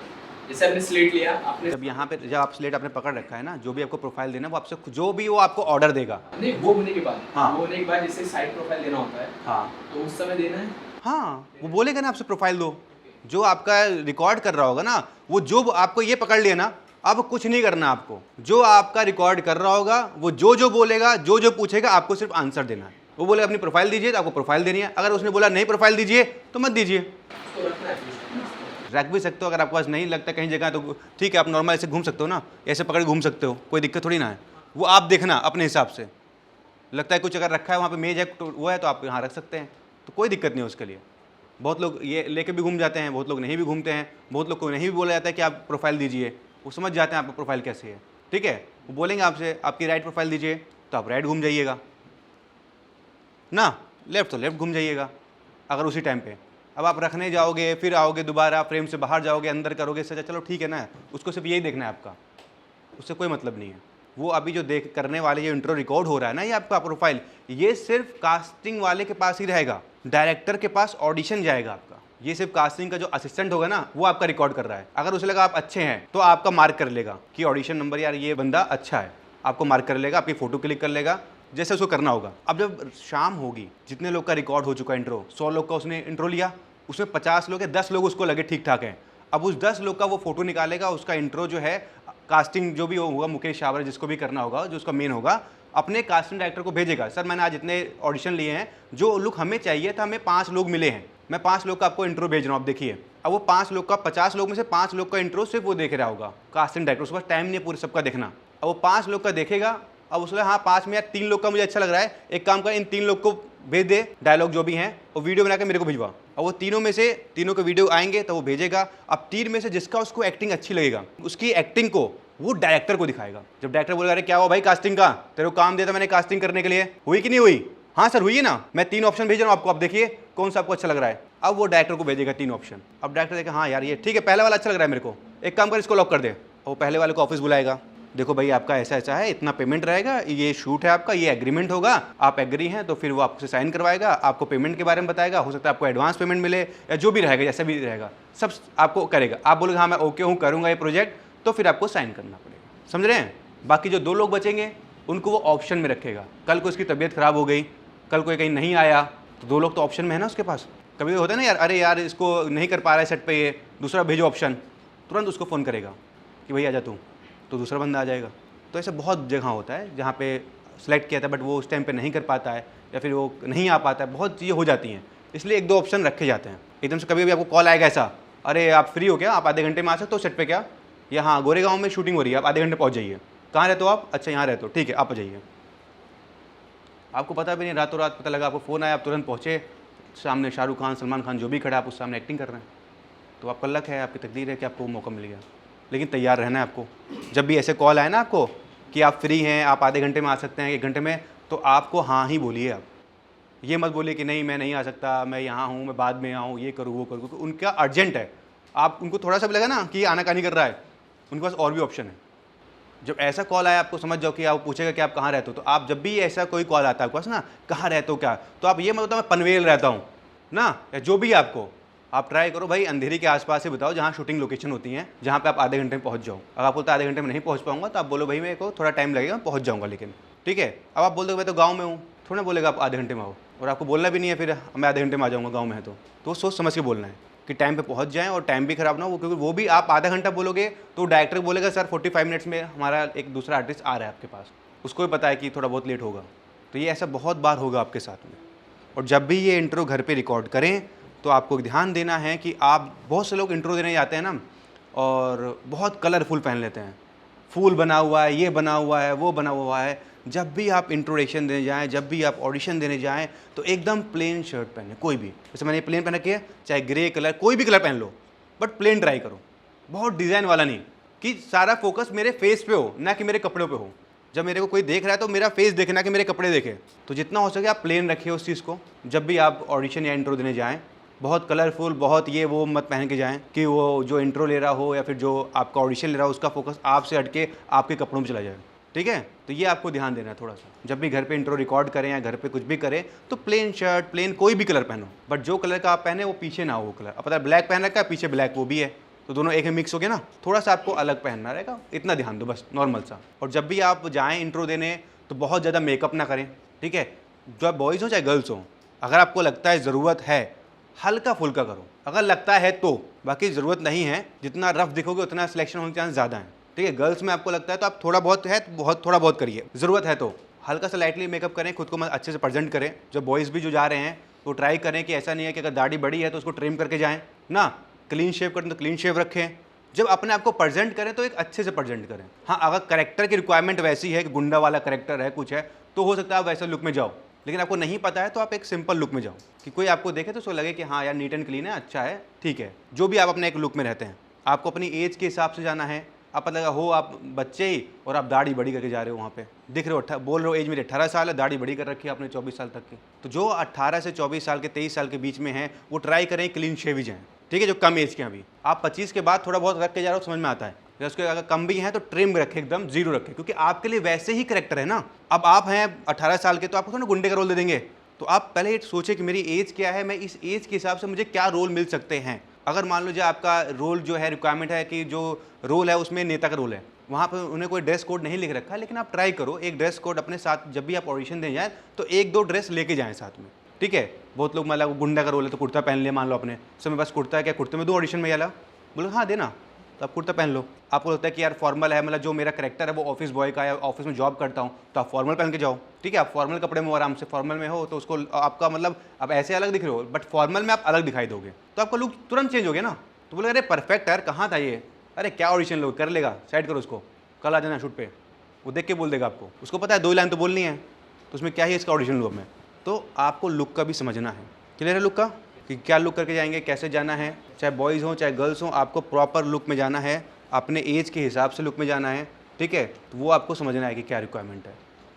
[SPEAKER 8] जैसे आपने स्लेट लिया, आपने
[SPEAKER 1] जब यहाँ पे जब आप स्लेट आपने पकड़ रखा है ना, जो भी आपको प्रोफाइल देना वो आपसे जो भी वो आपको ऑर्डर देगा।
[SPEAKER 8] नहीं, वो होने के बाद,
[SPEAKER 1] हाँ।
[SPEAKER 8] वो होने के बाद जैसे साइड प्रोफाइल देना होता है,
[SPEAKER 1] हाँ
[SPEAKER 8] तो उस समय देना है।
[SPEAKER 1] हाँ, वो बोलेगा ना आपसे प्रोफाइल दो, जो आपका रिकॉर्ड कर रहा होगा ना, वो जो आपको ये पकड़ लिया ना, अब कुछ नहीं करना आपको। जो आपका रिकॉर्ड कर रहा होगा वो जो बोलेगा, जो पूछेगा, आपको सिर्फ आंसर देना है। वो बोले अपनी प्रोफाइल दीजिए तो आपको प्रोफाइल देनी है। अगर उसने बोला नहीं प्रोफाइल दीजिए तो मत दीजिए।
[SPEAKER 8] उसको रखना है,
[SPEAKER 1] रख भी सकते हो, अगर आपके पास नहीं लगता कहीं जगह तो ठीक है, आप नॉर्मल ऐसे घूम सकते हो ना, ऐसे पकड़ के घूम सकते हो, कोई दिक्कत थोड़ी ना है। वो आप देखना अपने हिसाब से, लगता है कुछ अगर रखा है वहाँ पे मेज है तो वो है तो आप यहाँ रख सकते हैं, तो कोई दिक्कत नहीं है उसके लिए। बहुत लोग ये लेके भी घूम जाते हैं, बहुत लोग नहीं भी घूमते हैं, बहुत लोग को नहीं भी बोला जाता है कि आप प्रोफाइल दीजिए, वो समझ जाते हैं आपका प्रोफाइल कैसे है। ठीक है, वो बोलेंगे आपसे आपकी राइट प्रोफाइल दीजिए तो आप राइट घूम जाइएगा ना, लेफ्ट तो लेफ्ट घूम जाइएगा अगर उसी टाइम पे। अब आप रखने जाओगे, फिर आओगे दोबारा, फ्रेम से बाहर जाओगे, अंदर करोगे, सच चलो ठीक है ना, उसको सिर्फ यही देखना है आपका, उससे कोई मतलब नहीं है। वो अभी जो देख करने वाले जो इंट्रो रिकॉर्ड हो रहा है ना, ये आपका प्रोफाइल, ये सिर्फ कास्टिंग वाले के पास ही रहेगा, डायरेक्टर के पास ऑडिशन जाएगा आपका। ये सिर्फ कास्टिंग का जो असिस्टेंट होगा ना, वो आपका रिकॉर्ड कर रहा है। अगर उसे लगा आप अच्छे हैं तो आपका मार्क कर लेगा कि ऑडिशन नंबर, यार ये बंदा अच्छा है, आपको मार्क कर लेगा, आपकी फ़ोटो क्लिक कर लेगा, जैसे उसको करना होगा। अब जब शाम होगी, जितने लोग का रिकॉर्ड हो चुका है इंट्रो, 100 लोग का उसने इंट्रो लिया, उसमें 50 लोग हैं, 10 लोग उसको लगे ठीक ठाक हैं। अब उस 10 लोग का वो फोटो निकालेगा, उसका इंट्रो जो है कास्टिंग जो भी होगा, मुकेश छाबड़ा जिसको भी करना होगा, जो उसका मेन होगा, अपने कास्टिंग डायरेक्टर को भेजेगा। सर मैंने आज इतने ऑडिशन लिए हैं, जो लुक हमें चाहिए था, हमें 5 लोग मिले हैं, मैं 5 लोग का आपको इंट्रो भेज रहा हूँ, आप देखिए। अब वो 5 लोग का, 50 लोग में से 5 लोग का इंट्रो सिर्फ वो देख रहा होगा, कास्टिंग डायरेक्टर, उसके पास टाइम नहीं है पूरे सबका देखना। अब वो 5 लोग का देखेगा, अब उसने हाँ 5 में यार 3 लोग का मुझे अच्छा लग रहा है, एक काम कर इन 3 लोग को भेज दे डायलॉग जो भी हैं, और वीडियो बना के मेरे को भिजवा। और वो तीनों में से तीनों के वीडियो आएंगे तो वो भेजेगा। अब 3 में से जिसका उसको एक्टिंग अच्छी लगेगा, उसकी एक्टिंग को वो डायरेक्टर को दिखाएगा। जब डायरेक्टर बोलेगा अरे क्या हुआ भाई कास्टिंग का, तेरे को काम दिया था मैंने कास्टिंग करने के लिए, हुई कि नहीं हुई? हाँ सर हुई है ना, मैं 3 ऑप्शन भेज रहा हूँ आपको, आप देखिए कौन सा आपको अच्छा लग रहा है। अब वो डायरेक्टर को भेजेगा 3 ऑप्शन। अब डायरेक्टर देखेगा हाँ यार ये ठीक है, पहले वाला अच्छा लग रहा है मेरे को, एक काम कर इसको लॉक कर दे। और पहले वाले को ऑफिस बुलाएगा, देखो भाई आपका ऐसा ऐसा है, इतना पेमेंट रहेगा, ये शूट है आपका, ये एग्रीमेंट होगा, आप एग्री हैं तो फिर वो आपसे साइन करवाएगा, आपको पेमेंट के बारे में बताएगा, हो सकता है आपको एडवांस पेमेंट मिले या जो भी रहेगा, जैसा भी रहेगा सब आपको करेगा। आप बोलोगे हाँ मैं ओके हूँ, करूँगा ये प्रोजेक्ट, तो फिर आपको साइन करना पड़ेगा। समझ रहे हैं? बाकी जो 2 लोग बचेंगे उनको वो ऑप्शन में रखेगा। कल को इसकी तबीयत ख़राब हो गई, कल कोई कहीं नहीं आया, तो 2 लोग तो ऑप्शन में है ना उसके पास। कभी होता है ना यार, अरे यार इसको नहीं कर पा रहा है सेट पे, ये दूसरा भेजो ऑप्शन, तुरंत उसको फ़ोन करेगा कि भाई आ जा तू, तो दूसरा बंदा आ जाएगा। तो ऐसा बहुत जगह होता है जहाँ पे सेलेक्ट किया था बट वो उस टाइम पे नहीं कर पाता है, या फिर वो नहीं आ पाता है, बहुत चीज़ें हो जाती हैं, इसलिए 1-2 ऑप्शन रखे जाते हैं। एकदम से कभी कभी आपको कॉल आएगा ऐसा, अरे आप फ्री हो क्या, आप आधे घंटे में आ सकते हो सेट पे क्या, या हाँ गोरेगांव में शूटिंग हो रही है, आप आधे घंटे पहुँच जाइए। कहाँ रहते हो आप? अच्छा यहाँ रहते हो, ठीक है आप आ जाइए। आपको पता भी नहीं, रातों रात पता लगा, आपको फ़ोन आया, आप तुरंत पहुँचे, सामने शाहरुख खान, सलमान खान जो भी खड़ा है, आप उस सामने एक्टिंग कर रहे हैं। तो आपका लक है, आपकी तकदीर है कि आपको मौका मिल गया। लेकिन तैयार रहना है आपको, जब भी ऐसे कॉल आए ना आपको कि आप फ्री हैं, आप आधे घंटे में आ सकते हैं, 1 घंटे में, तो आपको हाँ ही बोलिए। आप ये मत बोलिए कि नहीं मैं नहीं आ सकता, मैं यहाँ हूँ, मैं बाद में आऊँ, ये करूँ वो करूँ, क्योंकि उनका अर्जेंट है। आप उनको थोड़ा सा भी लगा ना कि आना का नहीं कर रहा है, उनके पास और भी ऑप्शन है। जब ऐसा कॉल आया आपको समझ जाओ कि आप पूछेगा कि आप कहाँ रहते हो, तो आप जब भी ऐसा कोई कॉल आता है आपके पास ना, कहाँ रहते हो क्या, तो आप ये मत बताओ मैं पनवेल रहता हूँ ना, या जो भी आपको, आप ट्राई करो भाई अंधेरी के आसपास से बताओ जहाँ शूटिंग लोकेशन होती है, जहाँ पे आप आधे घंटे में पहुँच जाओ। अगर आप बोलते आधे घंटे में नहीं पहुँच पाऊंगा तो आप बोलो भाई मेरे को थोड़ा टाइम लगेगा, पहुँच जाऊँगा लेकिन, ठीक है। अब आप बोल दो मैं तो गाँव में हूँ, थोड़ा बोलेगा आप आधे घंटे में आओ, और आपको बोलना भी नहीं है फिर मैं आधे घंटे में आ जाऊँगा गाँव में है, तो सोच समझ के बोलना है कि टाइम पे पहुँच जाएँ और टाइम भी ख़राब ना हो, क्योंकि वो भी आप आधा घंटा बोलोगे तो डायरेक्टर बोलेगा सर 45 मिनट्स में हमारा एक दूसरा आर्टिस्ट आ रहा है आपके पास, उसको भी पता है कि थोड़ा बहुत लेट होगा। तो ये ऐसा बहुत बार होगा आपके साथ में। और जब भी ये इंट्रो घर पे रिकॉर्ड करें तो आपको ध्यान देना है कि आप, बहुत से लोग इंट्रो देने जाते हैं ना और बहुत कलरफुल पहन लेते हैं, फूल बना हुआ है, ये बना हुआ है, वो बना हुआ है। जब भी आप इंट्रोडक्शन देने जाएं, जब भी आप ऑडिशन देने जाएं, तो एकदम प्लेन शर्ट पहने, कोई भी, जैसे मैंने प्लेन पहन रखी है, चाहे ग्रे कलर कोई भी कलर पहन लो, बट प्लेन ट्राई करो, बहुत डिज़ाइन वाला नहीं, कि सारा फोकस मेरे फेस पे हो ना कि मेरे कपड़ों पे हो। जब मेरे को कोई देख रहा है तो मेरा फेस देखे ना कि मेरे कपड़े देखे। तो जितना हो सके आप प्लेन रखिए उस चीज़ को, जब भी आप ऑडिशन या इंट्रो देने जाएँ। बहुत कलरफुल, बहुत ये वो मत पहन के जाएं कि वो जो इंट्रो ले रहा हो या फिर जो आपका ऑडिशन ले रहा हो उसका फोकस आपसे हटके आपके कपड़ों में चला जाए, ठीक है। तो ये आपको ध्यान देना है थोड़ा सा। जब भी घर पे इंट्रो रिकॉर्ड करें या घर पे कुछ भी करें तो प्लेन शर्ट, प्लेन कोई भी कलर पहनो, बट जो कलर का आप पहने वो पीछे ना हो वो कलर। अब पता है ब्लैक पहन रखा है, पीछे ब्लैक वो भी है, तो दोनों एक में मिक्स हो गया ना, थोड़ा सा आपको अलग पहनना रहेगा, इतना ध्यान दो बस, नॉर्मल सा। और जब भी आप जाएँ इंट्रो देने तो बहुत ज़्यादा मेकअप ना करें, ठीक है। जो बॉयज़ हो चाहे गर्ल्स हो, अगर आपको लगता है ज़रूरत है हल्का फुल्का करो, अगर लगता है तो, बाकी ज़रूरत नहीं है। जितना रफ दिखोगे उतना सिलेक्शन होने के चांस ज़्यादा है, ठीक है। गर्ल्स में आपको लगता है तो आप थोड़ा बहुत है तो बहुत थोड़ा बहुत करिए, ज़रूरत है तो हल्का सा लाइटली मेकअप करें, खुद को अच्छे से प्रेजेंट करें। जो बॉयज़ भी जो जा रहे हैं तो ट्राई करें कि ऐसा नहीं है कि अगर दाढ़ी बड़ी है तो उसको ट्रिम करके जाएँ ना, क्लीन शेव करें तो क्लीन शेव रखें। जब अपने आप को प्रेजेंट करें तो एक अच्छे से प्रेजेंट करें। हाँ, अगर करेक्टर की रिक्वायरमेंट वैसी है कि गुंडा वाला करेक्टर है, कुछ है, तो हो सकता है आप वैसे लुक में जाओ, लेकिन आपको नहीं पता है तो आप एक सिंपल लुक में जाओ कि कोई आपको देखे तो उसको लगे कि हाँ यार नीट एंड क्लीन है, अच्छा है, ठीक है। जो भी आप अपने एक लुक में रहते हैं, आपको अपनी एज के हिसाब से जाना है। आप पता लगा हो आप बच्चे ही और आप दाढ़ी बड़ी करके जा रहे हो, वहाँ पे दिख रहे हो, बोल रहे हो एज मेरी 18 साल है, दाढ़ी बड़ी कर रखी है आपने 24 साल तक की। तो जो 18 से 24 साल के 23 साल के बीच में हैं वो ट्राई करें क्लीन शेव ही जाएँ, ठीक है। जो कम एज के अभी आप 25 के बाद थोड़ा बहुत रख के जा रहे हो समझ में आता है, या उसके अगर कम भी हैं तो ट्रिम रखें, एकदम जीरो रखें, क्योंकि आपके लिए वैसे ही करेक्टर है ना। अब आप हैं 18 साल के तो आपको थोड़ा गुंडे का रोल दे देंगे, तो आप पहले ये सोचें कि मेरी एज क्या है, मैं इस एज के हिसाब से मुझे क्या रोल मिल सकते हैं। अगर मान लो जो आपका रोल जो है रिक्वायरमेंट है कि जो रोल है उसमें नेता का रोल है, वहाँ पर उन्हें कोई ड्रेस कोड नहीं लिख रखा है, लेकिन आप ट्राई करो एक ड्रेस कोड अपने साथ, जब भी आप ऑडिशन दें जाए तो 1-2 ड्रेस लेके जाएँ साथ में, ठीक है। बहुत लोग मतलब गुंडा का रोल है तो कुर्ता पहन लिया, मान लो अपने समय बस कुर्ता है, क्या कुर्ते में दूँ ऑडिशन में, याला बोलो हाँ देना, तो आप कुर्ता पहन लो। आपको लगता है कि यार फॉर्मल है, मतलब जो मेरा करेक्टर है वो ऑफिस बॉय का है, ऑफिस में जॉब करता हूँ, तो आप फॉर्मल पहन के जाओ, ठीक है। आप फॉर्मल कपड़े में आराम से फॉर्मल में हो तो उसको आपका मतलब आप ऐसे अलग दिख रहे हो, बट फॉर्मल में आप अलग दिखाई दोगे तो आपका लुक तुरंत चेंज हो गया ना। तो बोले अरे परफेक्ट यार, कहाँ था ये, अरे क्या ऑडिशन लो, कर लेगा, साइड करो उसको, कल आ जाना शूट पे, वो देख के बोल देगा आपको, उसको पता है 2 लाइन तो बोलनी है, तो उसमें क्या है इसका ऑडिशन लो अब मैं। तो आपको लुक का भी समझना है, क्लियर है लुक का, कि क्या लुक करके जाएंगे, कैसे जाना है, चाहे बॉयज़ हो चाहे गर्ल्स हो, आपको प्रॉपर लुक में जाना है, अपने एज के हिसाब से लुक में जाना है, ठीक है। तो वो आपको समझना है कि क्या रिक्वायरमेंट है।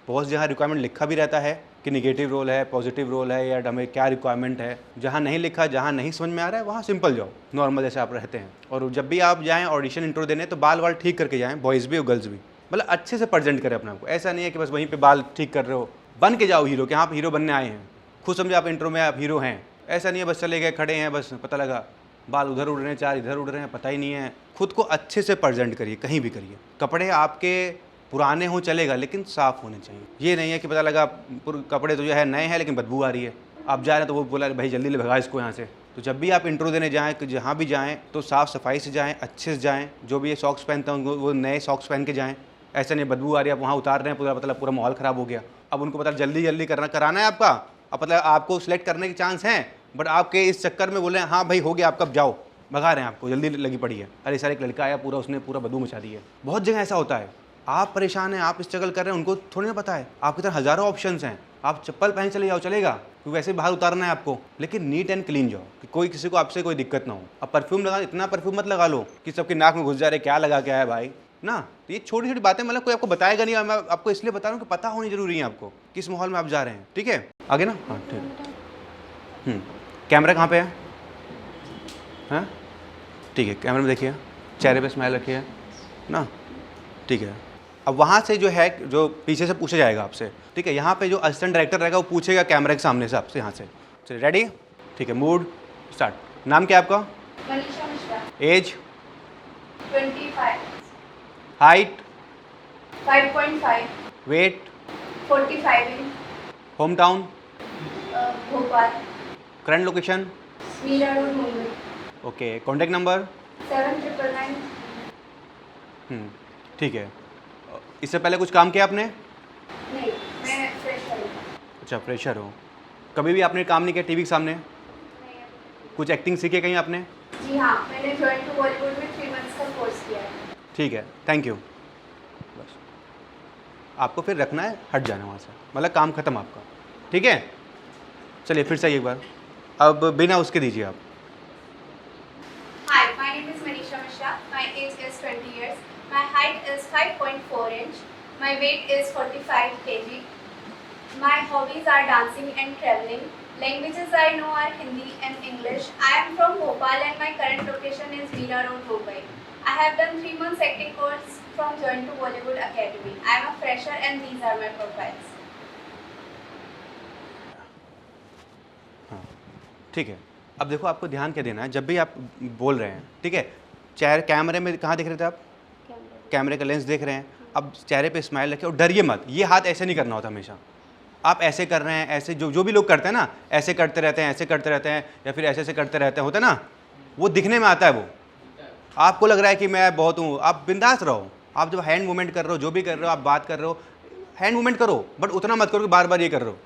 [SPEAKER 1] बहुत जगह रिक्वायरमेंट लिखा भी रहता है कि निगेटिव रोल है, पॉजिटिव रोल है, या हमें क्या रिक्वायरमेंट है। जहाँ नहीं लिखा, जहाँ नहीं समझ में आ रहा है वहाँ सिंपल जाओ, नॉर्मल जैसे आप रहते हैं। और जब भी आप जाएँ ऑडिशन इंट्रो देने तो बाल वाल ठीक करके जाएँ, बॉयज़ भी और गर्ल्स भी, मतलब अच्छे से प्रेजेंट करें अपने आपको। ऐसा नहीं है कि बस वहीं पर बाल ठीक कर रहे हो, बन के जाओ हीरो, कि आप हीरो बनने आए हैं, खुद समझे आप इंट्रो में आप हीरो हैं। ऐसा नहीं है बस चले गए खड़े हैं, बस पता लगा बाल उधर उड़ रहे हैं, 4 इधर उड़ रहे हैं, पता ही नहीं है। खुद को अच्छे से प्रेजेंट करिए, कहीं भी करिए। कपड़े आपके पुराने हो चलेगा लेकिन साफ़ होने चाहिए। ये नहीं है कि पता लगा कपड़े तो जो है नए हैं लेकिन बदबू आ रही है, आप जा रहे हैं तो वो बोला भाई जल्दी ले भगा इसको यहाँ से। तो जब भी आप इंट्रो देने जाएँ, जहाँ भी जाएँ तो साफ़ सफाई से जाएँ, अच्छे से जाएँ। जो भी ये सॉक्स पहनते हैं वो नए सॉक्स पहन के जाएँ। ऐसा नहीं बदबू आ रही है, आप वहाँ उतार रहे हैं, पूरा मतलब पूरा माहौल ख़राब हो गया। अब उनको पता जल्दी जल्दी कराना है आपका, अब मतलब आपको सिलेक्ट करने के चांस हैं, बट आपके इस चक्कर में बोले हाँ भाई हो गया आपका, अब जाओ, भगा रहे हैं आपको, जल्दी लगी पड़ी है। अरे सर एक लड़का आया पूरा, उसने पूरा बदबू मचा दी है। बहुत जगह ऐसा होता है, आप परेशान हैं, आप स्ट्रगल कर रहे हैं, उनको थोड़ी ना पता है आपकी तरह हज़ारों ऑप्शंस हैं। आप चप्पल पहन चले जाओ, चलेगा, क्योंकि वैसे बाहर उतारना है आपको, लेकिन नीट एंड क्लीन जाओ कि कोई किसी को आपसे कोई दिक्कत ना हो। अब परफ्यूम लगा, इतना परफ्यूम मत लगा लो कि सबकी नाक में घुस जा रहे, क्या लगा क्या है भाई ना। तो ये छोटी छोटी बातें मतलब कोई आपको बताएगा नहीं, मैं आपको इसलिए बता रहा हूँ कि पता होनी जरूरी है आपको किस माहौल में आप जा रहे हैं, ठीक है। आगे ना, हाँ ठीक है। कैमरा कहाँ पे है? हाँ ठीक है, कैमरे में देखिए, चेहरे पे स्माइल रखिए ना, ठीक है। अब वहाँ से जो है, जो पीछे से पूछा जाएगा आपसे, ठीक है। यहाँ पे जो असिस्टेंट डायरेक्टर रहेगा वो पूछेगा कैमरे के सामने से आपसे, यहाँ से। चलिए रेडी, ठीक है, मूड स्टार्ट। नाम क्या है आपका?
[SPEAKER 4] Manisha Mishra.
[SPEAKER 1] Age?
[SPEAKER 4] 25।
[SPEAKER 1] Height?
[SPEAKER 4] 5.5।
[SPEAKER 1] Weight?
[SPEAKER 4] 45 inch.
[SPEAKER 1] Home town?
[SPEAKER 4] Bhopal.
[SPEAKER 1] Current location?
[SPEAKER 4] Mira road, Mumbai.
[SPEAKER 1] Okay, contact number?
[SPEAKER 4] 7999।
[SPEAKER 1] ठीक है। इससे पहले कुछ काम किया आपने?
[SPEAKER 4] नहीं, मैं फ्रेशर हूँ।
[SPEAKER 1] अच्छा, फ्रेशर हो। कभी भी आपने काम नहीं किया टीवी के सामने?
[SPEAKER 4] नहीं।
[SPEAKER 1] कुछ एक्टिंग सीखी है कहीं आपने?
[SPEAKER 4] जी हाँ, मैंने जॉइन टू बॉलीवुड में 3 मंथ्स का कोर्स किया है।
[SPEAKER 1] ठीक है, थैंक यू। बस आपको फिर रखना है, हट जाना वहाँ से, मतलब काम ख़त्म आपका, ठीक है। चलिए फिर से एक बार, अब बिना उसके दीजिए आप।
[SPEAKER 4] Hi, my name is Manisha Mishra. My age is 20 years. My height is 5.4 inch. My weight is 45 kg. My hobbies are dancing and traveling. Languages I know are Hindi and English. I am from Bhopal and my current location is Veena Road, Mumbai. I have done 3 months acting course from Join to Bollywood Academy. I am a fresher and these are my profiles.
[SPEAKER 1] हाँ ठीक है। अब देखो आपको ध्यान क्या देना है जब भी आप बोल रहे हैं, ठीक है। चेहरे कैमरे में कहाँ देख रहे थे आप? कैमरे का लेंस देख रहे हैं। अब चेहरे पे स्माइल रखिए और डरिए मत। ये हाथ ऐसे नहीं करना होता हमेशा। आप ऐसे कर रहे हैं, ऐसे जो भी लोग करते हैं ना, ऐसे करते रहते हैं, ऐसे करते रहते हैं, या फिर ऐसे करते रहते हैं, होता है ना, वो दिखने में आता है। वो आपको लग रहा है कि मैं बहुत हूँ, आप बिंदास रहो। आप जब हैंड मूवमेंट कर रहे हो, जो भी कर रहे हो, आप बात कर रहे हो, हैंड मूवमेंट करो, बट उतना मत करो कि बार बार ये कर रहे हो।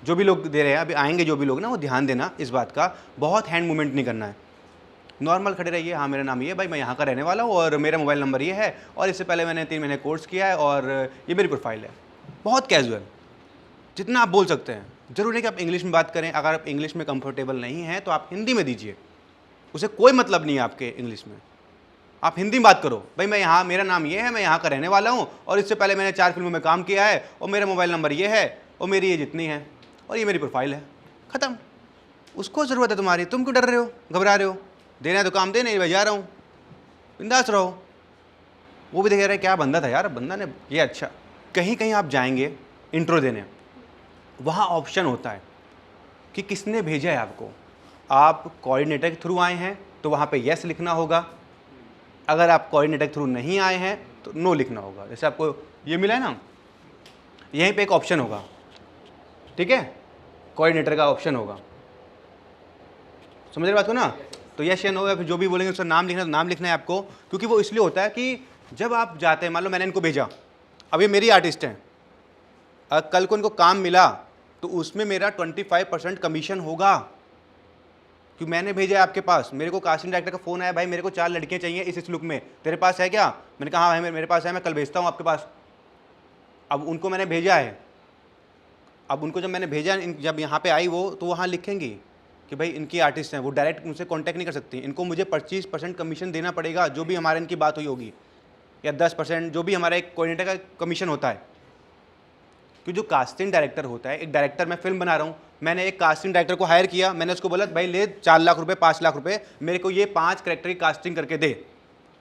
[SPEAKER 1] जो भी लोग दे रहे हैं, अभी आएंगे जो भी लोग ना, वो ध्यान देना इस बात का, बहुत हैंड मूवमेंट नहीं करना है। नॉर्मल खड़े रहिए। हाँ मेरा नाम ये है भाई, मैं यहाँ का रहने वाला हूँ और मेरा मोबाइल नंबर ये है और इससे पहले मैंने 3 महीने कोर्स किया है और ये मेरी प्रोफाइल है। बहुत कैजुअल, जितना आप बोल सकते हैं। ज़रूरी नहीं कि आप इंग्लिश में बात करें। अगर आप इंग्लिश में कंफर्टेबल नहीं हैं तो आप हिंदी में दीजिए, उसे कोई मतलब नहीं है आपके इंग्लिश में। आप हिंदी में बात करो, भाई मैं यहाँ, मेरा नाम ये है, मैं यहाँ का रहने वाला हूँ और इससे पहले मैंने 4 फिल्मों में काम किया है और मेरा मोबाइल नंबर ये है और मेरी ये जितनी है और ये मेरी प्रोफाइल है। ख़त्म। उसको ज़रूरत है तुम्हारी, तुम क्यों डर रहे हो, घबरा रहे हो? देना है तो काम देने, मैं जा रहा हूँ, बिंदास रहो। वो भी देख रहे क्या बंदा था यार, बंदा ने ये अच्छा। कहीं कहीं आप जाएंगे इंट्रो देने, वहाँ ऑप्शन होता है कि किसने भेजा है आपको। आप कोऑर्डिनेटर के थ्रू आए हैं तो वहाँ पे यस लिखना होगा। अगर आप कोऑर्डिनेटर के थ्रू नहीं आए हैं तो नो लिखना होगा। जैसे आपको ये मिला है ना, यहीं पे एक ऑप्शन होगा, ठीक है, कोऑर्डिनेटर का ऑप्शन होगा। समझ रहे बात को ना? तो यस या नो या फिर जो भी बोलेंगे उसका नाम लिखना, नाम लिखना है आपको, क्योंकि वो इसलिए होता है कि जब आप जाते हैं, मान लो मैंने इनको भेजा, अब ये मेरी आर्टिस्ट हैं, अगर कल को इनको काम मिला तो उसमें मेरा 25% कमीशन होगा, क्योंकि मैंने भेजा है आपके पास। मेरे को कास्टिंग डायरेक्टर का फ़ोन आया, भाई मेरे को 4 लड़कियां चाहिए इस लुक में, तेरे पास है क्या? मैंने कहा हाँ भाई मेरे पास है, मैं कल भेजता हूँ आपके पास। अब उनको मैंने भेजा है, अब उनको जब मैंने भेजा, जब यहाँ पे आई वो, तो वहाँ लिखेंगी कि भाई इनकी आर्टिस्ट हैं, वो डायरेक्ट उनसे कांटेक्ट नहीं कर सकती। इनको मुझे 25% कमीशन देना पड़ेगा, जो भी हमारे इनकी बात हुई होगी, या 10%, जो भी हमारा एक कोऑर्डिनेटर का कमीशन होता है। क्योंकि जो कास्टिंग डायरेक्टर होता है, एक डायरेक्टर, मैं फिल्म बना रहा हूँ, मैंने एक कास्टिंग डायरेक्टर को हायर किया, मैंने उसको बोला भाई ले 4 लाख रुपये, 5 लाख रुपये, मेरे को ये 5 कैरेक्टर की कास्टिंग करके दे।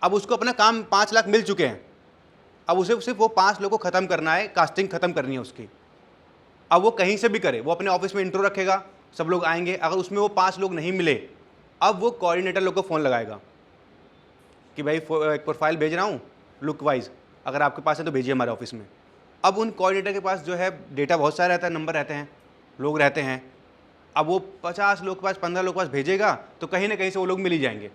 [SPEAKER 1] अब उसको अपना काम 5 लाख मिल चुके हैं, अब उसे सिर्फ वो 5 लोगों को ख़त्म करना है, कास्टिंग ख़त्म करनी है उसकी। अब वो कहीं से भी करे, वो अपने ऑफिस में इंट्रो रखेगा, सब लोग आएंगे, अगर उसमें वो 5 लोग नहीं मिले, अब वो कोऑर्डिनेटर लोग को फ़ोन लगाएगा कि भाई एक प्रोफाइल भेज रहा हूँ लुक वाइज, अगर आपके पास है तो भेजिए हमारे ऑफिस में। अब उन कोऑर्डिनेटर के पास जो है डेटा बहुत सारा रहता है, नंबर रहते हैं, लोग रहते हैं। अब वो 50 लोग के पास, 15 लोग के पास भेजेगा तो कहीं ना कहीं से वो लोग मिल ही जाएंगे।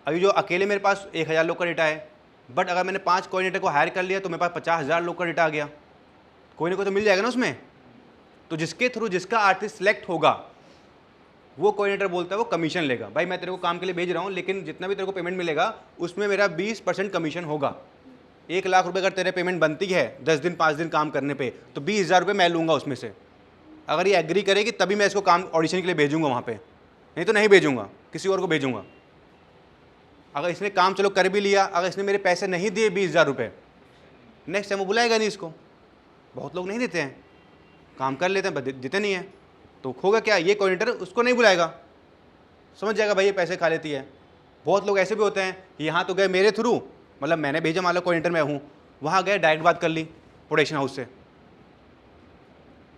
[SPEAKER 1] अभी जो अकेले मेरे पास 1000 लोग का डेटा है, बट अगर मैंने 5 कोऑर्डिनेटर को हायर कर लिया तो मेरे पास 50,000 लोग का डेटा आ गया। कोई ना कोई तो मिल जाएगा ना उसमें। तो जिसके थ्रू जिसका आर्टिस्ट सेलेक्ट होगा, वो कोऑर्डिनेटर बोलता है वो कमीशन लेगा। भाई मैं तेरे को काम के लिए भेज रहा हूँ, लेकिन जितना भी तेरे को पेमेंट मिलेगा उसमें मेरा 20% कमीशन होगा। 1 लाख रुपए अगर तेरे पेमेंट बनती है 10 दिन 5 दिन काम करने पे, तो 20,000 रुपये मैं लूँगा उसमें से। अगर ये एग्री करेगी तभी मैं इसको काम ऑडिशन के लिए भेजूँगा वहाँ पे, नहीं तो नहीं भेजूँगा, किसी और को भेजूँगा। अगर इसने काम चलो कर भी लिया, अगर इसने मेरे पैसे नहीं दिए 20,000 रुपये, नेक्स्ट टाइम वो बुलाएगा नहीं इसको। बहुत लोग नहीं देते हैं, काम कर लेते हैं, देते नहीं हैं, तो होगा क्या, ये कोऑर्डिनेटर उसको नहीं बुलाएगा, समझ जाएगा भाई ये पैसे खा लेती है। बहुत लोग ऐसे भी होते हैं, यहाँ तो गए मेरे थ्रू, मतलब मैंने भेजा, मान लो कोऑर्डिनेटर मैं हूँ, वहाँ गए डायरेक्ट बात कर ली प्रोडक्शन हाउस से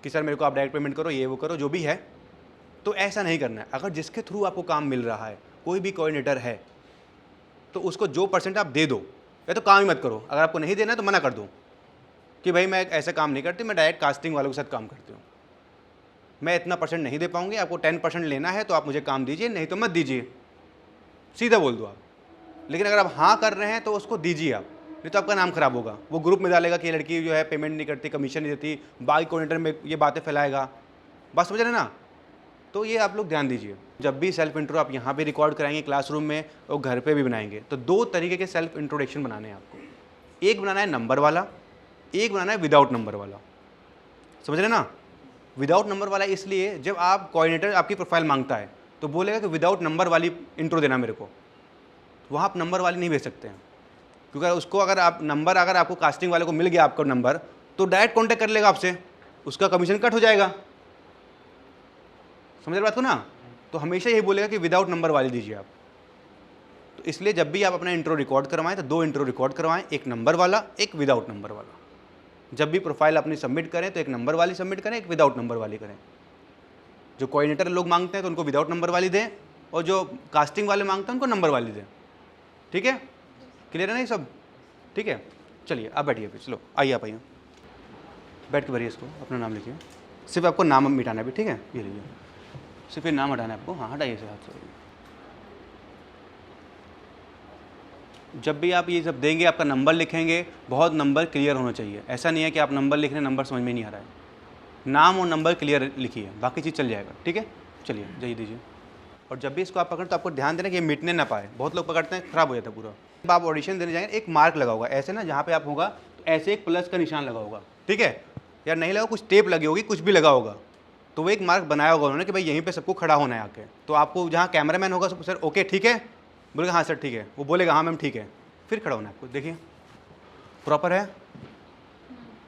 [SPEAKER 1] कि सर मेरे को आप डायरेक्ट पेमेंट करो, ये वो करो, जो भी है। तो ऐसा नहीं करना है। अगर जिसके थ्रू आपको काम मिल रहा है, कोई भी कोऑर्डिनेटर है, तो उसको जो % आप दे दो, या तो काम ही मत करो। अगर आपको नहीं देना है तो मना कर दो कि भाई मैं ऐसा काम नहीं करती, मैं डायरेक्ट कास्टिंग वालों के साथ काम करती हूँ, मैं इतना % नहीं दे पाऊँगी, आपको 10% लेना है तो आप मुझे काम दीजिए, नहीं तो मत दीजिए, सीधा बोल दो आप। लेकिन अगर आप हाँ कर रहे हैं तो उसको दीजिए आप, नहीं तो आपका नाम खराब होगा। वो ग्रुप में डालेगा कि ये लड़की जो है पेमेंट नहीं करती, कमीशन नहीं देती, बाकी कोऑर्डिनेटर में ये बातें फैलाएगा, बस समझ रहे ना। तो ये आप लोग ध्यान दीजिए। जब भी सेल्फ इंट्रो आप यहाँ पे रिकॉर्ड कराएंगे क्लासरूम में और घर पे भी बनाएंगे, तो 2 तरीके के सेल्फ इंट्रोडक्शन बनाने हैं आपको। एक बनाना है नंबर वाला, एक बनाना है विदाउट नंबर वाला। समझ रहे ना? विदाउट नंबर वाला इसलिए जब आप कोऑर्डिनेटर आपकी प्रोफाइल मांगता है तो बोलेगा कि विदाउट नंबर वाली इंट्रो देना मेरे को, वहाँ आप नंबर वाली नहीं भेज सकते हैं, क्योंकि उसको अगर आप नंबर, अगर आपको कास्टिंग वाले को मिल गया आपका नंबर, तो डायरेक्ट कॉन्टैक्ट कर लेगा आपसे, उसका कमीशन कट हो जाएगा। समझ रहे बात को ना? तो हमेशा यही बोलेगा कि विदाउट नंबर वाली दीजिए आप। तो इसलिए जब भी आप अपना इंट्रो रिकॉर्ड करवाएं तो 2 इंट्रो रिकॉर्ड करवाएं, एक नंबर वाला, एक विदाउट नंबर वाला। जब भी प्रोफाइल अपनी सबमिट करें तो एक नंबर वाली सबमिट करें, एक विदाउट नंबर वाली करें। जो कोऑर्डिनेटर लोग मांगते हैं तो उनको विदाउट नंबर वाली दें, और जो कास्टिंग वाले मांगते हैं उनको नंबर वाली दें। ठीक है, क्लियर है ना ये सब? ठीक है, चलिए आप बैठिए फिर। चलो आइए, आप आइए, बैठ के भरिए इसको, अपना नाम लिखिए। सिर्फ आपको नाम मिटाना है भी, ठीक है? ये लीजिए, सिर्फ ये नाम हटाना है आपको। हाँ, हटाइए से हाथ से। जब भी आप ये सब देंगे, आपका नंबर लिखेंगे, बहुत नंबर क्लियर होना चाहिए। ऐसा नहीं है कि आप नंबर लिख रहे हैं, नंबर समझ में नहीं आ रहा है। नाम और नंबर क्लियर लिखिए, बाकी चीज़ चल जाएगा। ठीक है, चलिए जाइए दीजिए। और जब भी इसको आप पकड़ें तो आपको ध्यान देना कि ये मिटने ना पाए। बहुत लोग पकड़ते हैं, ख़राब हो जाता है पूरा। जब आप ऑडिशन देने जाएंगे, एक मार्क लगा होगा ऐसे ना, जहाँ पे आप होगा तो ऐसे एक प्लस का निशान लगा होगा। ठीक है, यार नहीं लगा, कुछ टेप लगी होगी, कुछ भी लगा होगा, तो वो एक मार्क बनाया होगा उन्होंने कि भाई यहीं पे सबको खड़ा होना है आके। तो आपको जहाँ कैमरामैन होगा, सर ओके ठीक है, बोलेगा हाँ सर ठीक है, वो बोलेगा हाँ मैम ठीक है, फिर खड़ा होना है आपको। देखिए प्रॉपर है,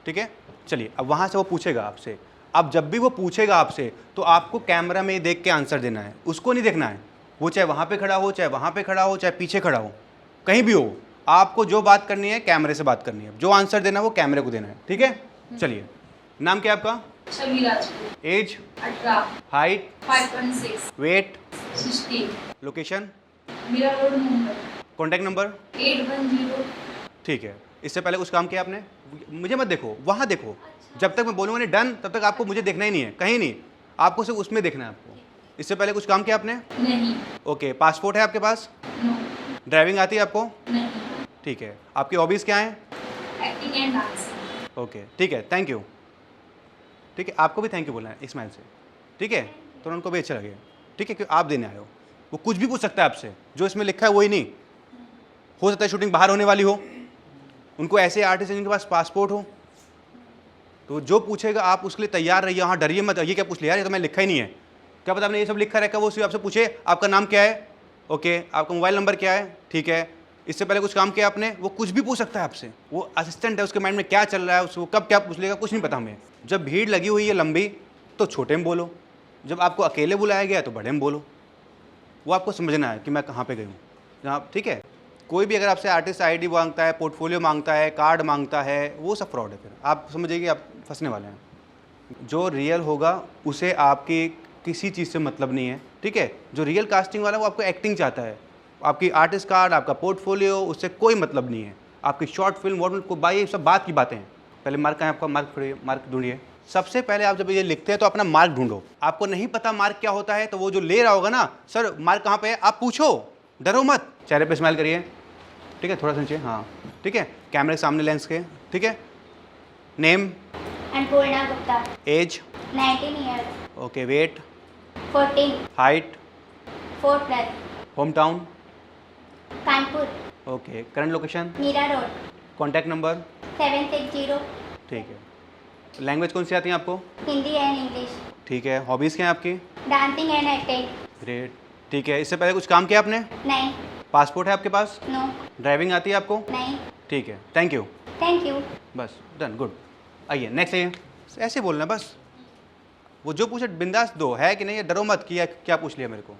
[SPEAKER 1] ठीक है। चलिए अब वहाँ से वो पूछेगा आपसे। अब जब भी वो पूछेगा आपसे तो आपको कैमरा में देख के आंसर देना है, उसको नहीं देखना है। वो चाहे वहाँ पे खड़ा हो, चाहे वहाँ पे खड़ा हो, चाहे पीछे खड़ा हो, कहीं भी हो, आपको जो बात करनी है कैमरे से बात करनी है, जो आंसर देना है वो कैमरे को देना है। ठीक है, चलिए नाम क्या है आपका?
[SPEAKER 2] Chhavi Rajput.
[SPEAKER 1] Age?
[SPEAKER 2] 18।
[SPEAKER 1] Height?
[SPEAKER 2] 5.6।
[SPEAKER 1] Weight?
[SPEAKER 2] 60।
[SPEAKER 1] Location?
[SPEAKER 2] Mira road, Mumbai.
[SPEAKER 1] Contact number?
[SPEAKER 2] 810।
[SPEAKER 1] ठीक है। इससे पहले कुछ काम किया आपने? मुझे मत देखो, वहाँ देखो। जब तक मैं बोलूँगा नहीं डन, तब तक आपको मुझे देखना ही नहीं है, कहीं नहीं, आपको सिर्फ उसमें देखना है आपको। इससे पहले कुछ काम किया आपने?
[SPEAKER 2] नहीं।
[SPEAKER 1] ओके, पासपोर्ट है आपके पास?
[SPEAKER 2] नो।
[SPEAKER 1] ड्राइविंग आती है आपको?
[SPEAKER 2] नहीं।
[SPEAKER 1] ठीक है। आपकी हॉबीज़ क्या हैं?
[SPEAKER 2] Acting and dance.
[SPEAKER 1] ओके ठीक है, थैंक यू। ठीक है, आपको भी थैंक यू बोलना है स्माइल से। ठीक है, तो उनको भी अच्छा लगे। ठीक है, क्योंकि आप देने आए हो। वो कुछ भी पूछ सकता है आपसे, जो इसमें लिखा है वही नहीं हो सकता है। शूटिंग बाहर होने वाली हो, उनको ऐसे आर्टिस्ट जिनके पास पासपोर्ट हो, तो जो पूछेगा आप उसके लिए तैयार रहिए। हाँ डरिए मत, ये क्या पूछ लिया यार, ये तो मैं लिखा ही नहीं है, क्या पता आपने ये सब लिखा रखा, वो सिर्फ आपसे पूछे आपका नाम क्या है, ओके, आपका मोबाइल नंबर क्या है, ठीक है। इससे पहले कुछ काम किया आपने, वो कुछ भी पूछ सकता है आपसे। वो असिस्टेंट है, उसके माइंड में क्या चल रहा है, उसको कब क्या पूछ लेगा, कुछ नहीं पता हमें। जब भीड़ लगी हुई है लंबी तो छोटे में बोलो, जब आपको अकेले बुलाया गया तो बड़े में बोलो। वो आपको समझना है कि मैं कहाँ पे गई हूँ, जहाँ। ठीक है, कोई भी अगर आपसे आर्टिस्ट आईडी मांगता है, पोर्टफोलियो मांगता है, कार्ड मांगता है, वो सब फ्रॉड है। फिर आप समझिए कि आप फंसने वाले हैं। जो रियल होगा उसे आपकी किसी चीज़ से मतलब नहीं है। ठीक है, जो रियल कास्टिंग वाला वो आपको एक्टिंग चाहता है, आपकी आर्टिस्ट कार्ड, आपका पोर्टफोलियो, उससे कोई मतलब नहीं है। आपकी शॉर्ट फिल्म वॉट को बाई, ये सब बात की बातें हैं। पहले मार्क कहाँ है आपका? मार्क ढूंढिए। सबसे पहले आप जब ये लिखते हैं तो अपना मार्क ढूंढो। आपको नहीं पता मार्क क्या होता है तो वो जो ले रहा होगा ना, सर मार्क कहाँ पे है, आप पूछो, डरो मत। चेहरे पे स्माइल करिए, ठीक है, थोड़ा सा नीचे, हाँ ठीक है, कैमरे के सामने लेंस के, ठीक है। Name?
[SPEAKER 4] Annapurna Gupta.
[SPEAKER 1] Age?
[SPEAKER 4] 19 years।
[SPEAKER 1] Okay, weight?
[SPEAKER 4] 14।
[SPEAKER 1] Height?
[SPEAKER 4] 4+।
[SPEAKER 1] Home town?
[SPEAKER 4] Kanpur.
[SPEAKER 1] Okay, current location?
[SPEAKER 4] Mira road.
[SPEAKER 1] Contact number?
[SPEAKER 4] 760।
[SPEAKER 1] ठीक है। लैंग्वेज कौन सी आती है आपको?
[SPEAKER 4] Hindi and English.
[SPEAKER 1] ठीक है। हॉबीज़ क्या है आपकी?
[SPEAKER 4] Dancing and acting.
[SPEAKER 1] ग्रेट, ठीक है। इससे पहले कुछ काम किया आपने?
[SPEAKER 4] नहीं।
[SPEAKER 1] पासपोर्ट है आपके पास?
[SPEAKER 4] नो।
[SPEAKER 1] ड्राइविंग आती है आपको?
[SPEAKER 4] नहीं।
[SPEAKER 1] ठीक है, थैंक यू।
[SPEAKER 4] Thank you.
[SPEAKER 1] बस डन, गुड। आइए नेक्स्ट। आइए, ऐसे बोलना बस। वो जो पूछे बिंदास दो, है कि नहीं, डरो मत कि क्या पूछ लिया मेरे को।